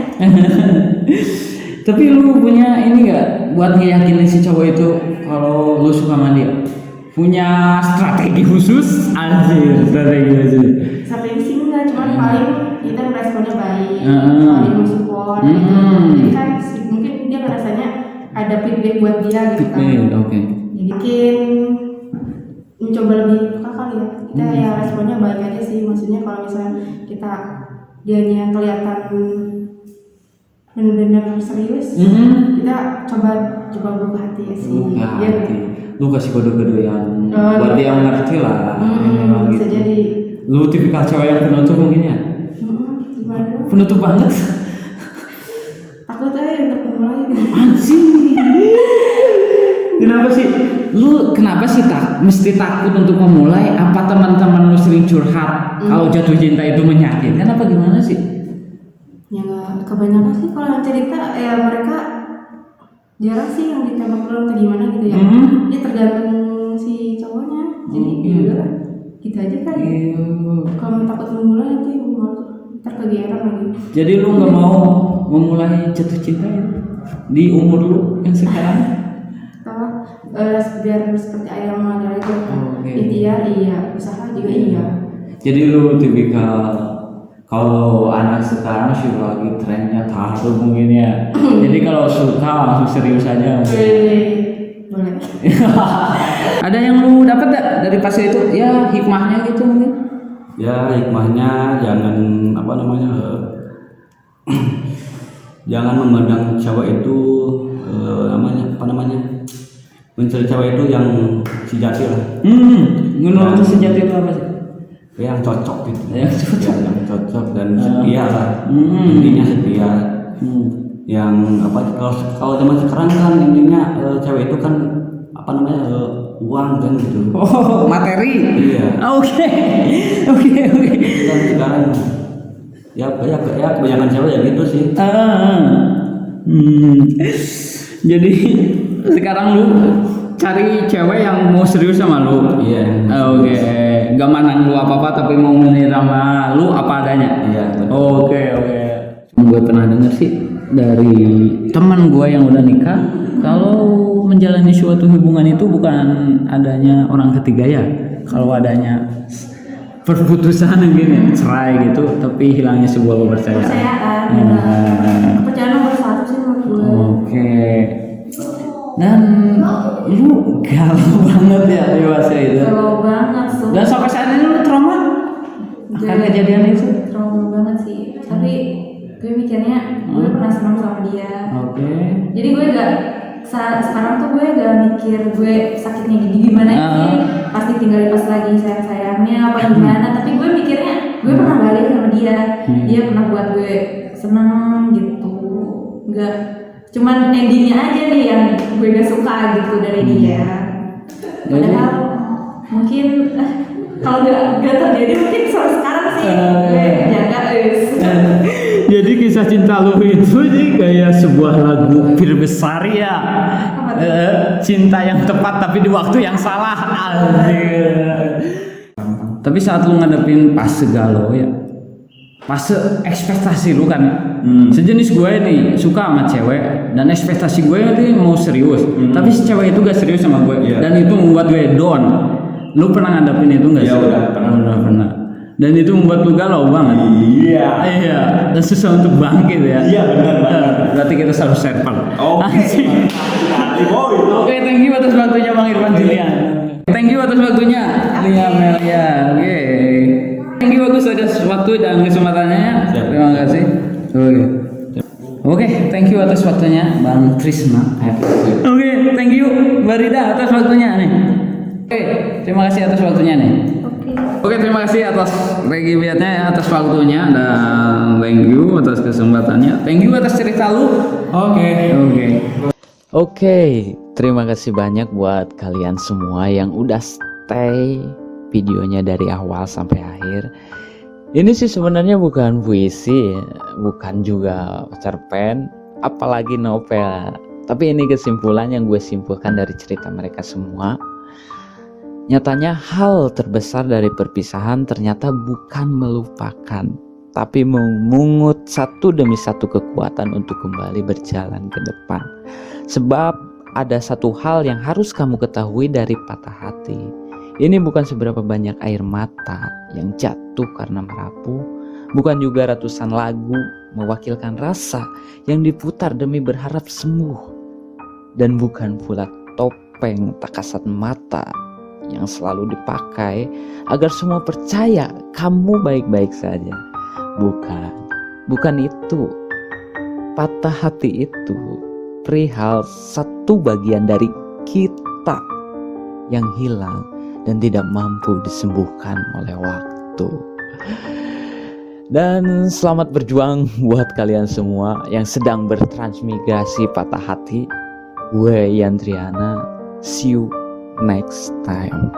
[SPEAKER 2] Tapi lu punya ini gak buat ngeyakinin si cowok itu kalau lu suka sama dia? Punya strategi khusus? Anjir, strategi khusus.
[SPEAKER 3] Strategi sih enggak, cuman paling kita responnya baik, saling mensupport. Jadi kan mungkin dia ngerasanya ada feedback buat dia gitu kan.
[SPEAKER 2] Oke.
[SPEAKER 3] Ya mungkin mencoba lebih peka kali ya. Kita ya responnya baik aja sih. Maksudnya kalau misalnya kita dianya kelihatan benar-benar serius, kita coba buka hati ya sih. Ya,
[SPEAKER 2] lu kasih kode-kode yang buat dia ngerti lah.
[SPEAKER 3] Bisa
[SPEAKER 2] gitu.
[SPEAKER 3] jadi.
[SPEAKER 2] Lu tipikal cewek yang penutup mungkin ya?
[SPEAKER 3] Gimana?
[SPEAKER 2] Penutup banget.
[SPEAKER 3] Takut aja untuk memulai.
[SPEAKER 2] Anjing. Kenapa sih mesti takut untuk memulai? Apa teman-teman lu sering curhat kalau jatuh cinta itu menyakitkan apa gimana sih?
[SPEAKER 3] Ya nggak, kebanyakan sih kalau yang cerita ya mereka jarang sih yang ditembak dulu atau gimana gitu ya. Ya tergantung si cowoknya. Jadi ya udahlah, gitu aja kali. Kalau takut memulai nanti ntar kegiatan lagi.
[SPEAKER 2] Jadi lu nggak mau memulai jatuh cinta ya? Di umur lu yang sekarang?
[SPEAKER 3] Biar seperti ayam ada itu. Ikhtiar iya, usaha juga iya.
[SPEAKER 2] Jadi lu tipikal Kalau anak sekarang sih lagi trennya tahu mungkin ya. Jadi kalau suka langsung serius aja.
[SPEAKER 3] Boleh.
[SPEAKER 2] Ada yang lu dapat gak dari fase itu? Ya hikmahnya gitu mungkin.
[SPEAKER 5] Ya hikmahnya jangan apa namanya jangan memandang cewek itu mencari cewek itu yang sejati lah.
[SPEAKER 2] Menurut sejati itu apa sih?
[SPEAKER 5] Yang cocok gitu.
[SPEAKER 2] Yang cocok.
[SPEAKER 5] Yang cocok dan setia lah. Intinya setia. Yang apa kalau zaman sekarang kan intinya cewek itu kan apa namanya uang kan gitu.
[SPEAKER 2] Oh, materi.
[SPEAKER 5] Iya.
[SPEAKER 2] Oke.
[SPEAKER 5] Dan sekarang ya kebanyakan cewek ya gitu sih.
[SPEAKER 2] Jadi sekarang lu cari cewek yang mau serius sama lu.
[SPEAKER 5] Iya.
[SPEAKER 2] Oke. Gak manang lu apa-apa tapi mau menerima lu apa adanya.
[SPEAKER 5] Iya.
[SPEAKER 2] Oke. Gue pernah denger sih dari teman gue yang udah nikah, kalau menjalani suatu hubungan itu bukan adanya orang ketiga ya. Kalau adanya perputusan gini, cerai gitu, tapi hilangnya sebuah kepercayaan.
[SPEAKER 3] Kepercayaan nomor 1 sih menurut gue.
[SPEAKER 2] Oke. Dan lu galau banget ya dewasa itu.
[SPEAKER 3] Galau banget tuh.
[SPEAKER 2] Dan sampai saat ini lu trauma akan kejadian itu?
[SPEAKER 3] Trauma banget sih. Tapi gue mikirnya gue pernah senang sama dia.
[SPEAKER 2] Oke.
[SPEAKER 3] Jadi gue gak sekarang tuh gue gak mikir gue sakitnya gimana sih. Pasti tinggal pas lagi sayang-sayangnya apa gimana. Tapi gue mikirnya gue pernah balik sama dia. Dia pernah buat gue seneng gitu. Gak cuman endingnya aja nih yang gue gak suka gitu dari dia. Padahal mungkin kalau gak terjadi mungkin sampai sekarang sih gue jaga
[SPEAKER 2] Jadi kisah cinta lu itu sih kayak sebuah lagu pir besar ya. Cinta yang tepat tapi di waktu yang salah. Tapi saat lu ngadepin fase galau ya, fase ekspektasi lu kan, sejenis gue nih suka sama cewek dan ekspektasi gue itu mau serius, tapi si cewek itu gak serius sama gue, dan itu membuat gue down. Lu pernah ngadepin itu gak sih?
[SPEAKER 5] Ya udah pernah.
[SPEAKER 2] Dan itu membuat lu galau banget. Iya. Dan susah untuk bangkit ya.
[SPEAKER 5] Iya benar.
[SPEAKER 2] Berarti kita selalu serpal.
[SPEAKER 5] Oke,
[SPEAKER 2] thank you atas waktunya Bang Irfan Julian. Thank you atas waktunya Lia Melia. Oke. Thank you bagus atas waktu dan kesempatannya. Terima kasih. Oke, thank you atas waktunya Bang Trisna. Oke, thank you Mbak Rida atas waktunya nih. Oke, terima kasih atas waktunya nih. Oke, terima kasih atas regibiatnya, atas waktunya, dan thank you atas kesempatannya. Thank you atas cerita lu.
[SPEAKER 1] Oke, terima kasih banyak buat kalian semua yang udah stay videonya dari awal sampai akhir. Ini sih sebenarnya bukan puisi, bukan juga cerpen, apalagi novel. Tapi ini kesimpulan yang gue simpulkan dari cerita mereka semua. Nyatanya hal terbesar dari perpisahan ternyata bukan melupakan, tapi memungut satu demi satu kekuatan untuk kembali berjalan ke depan. Sebab ada satu hal yang harus kamu ketahui dari patah hati. Ini bukan seberapa banyak air mata yang jatuh karena merapuh, bukan juga ratusan lagu mewakilkan rasa yang diputar demi berharap sembuh, dan bukan pula topeng tak kasat mata yang selalu dipakai agar semua percaya kamu baik-baik saja. Bukan itu. Patah hati itu perihal satu bagian dari kita yang hilang dan tidak mampu disembuhkan oleh waktu. Dan selamat berjuang buat kalian semua yang sedang bertransmigrasi patah hati. Gue Ian Triana, see you next time.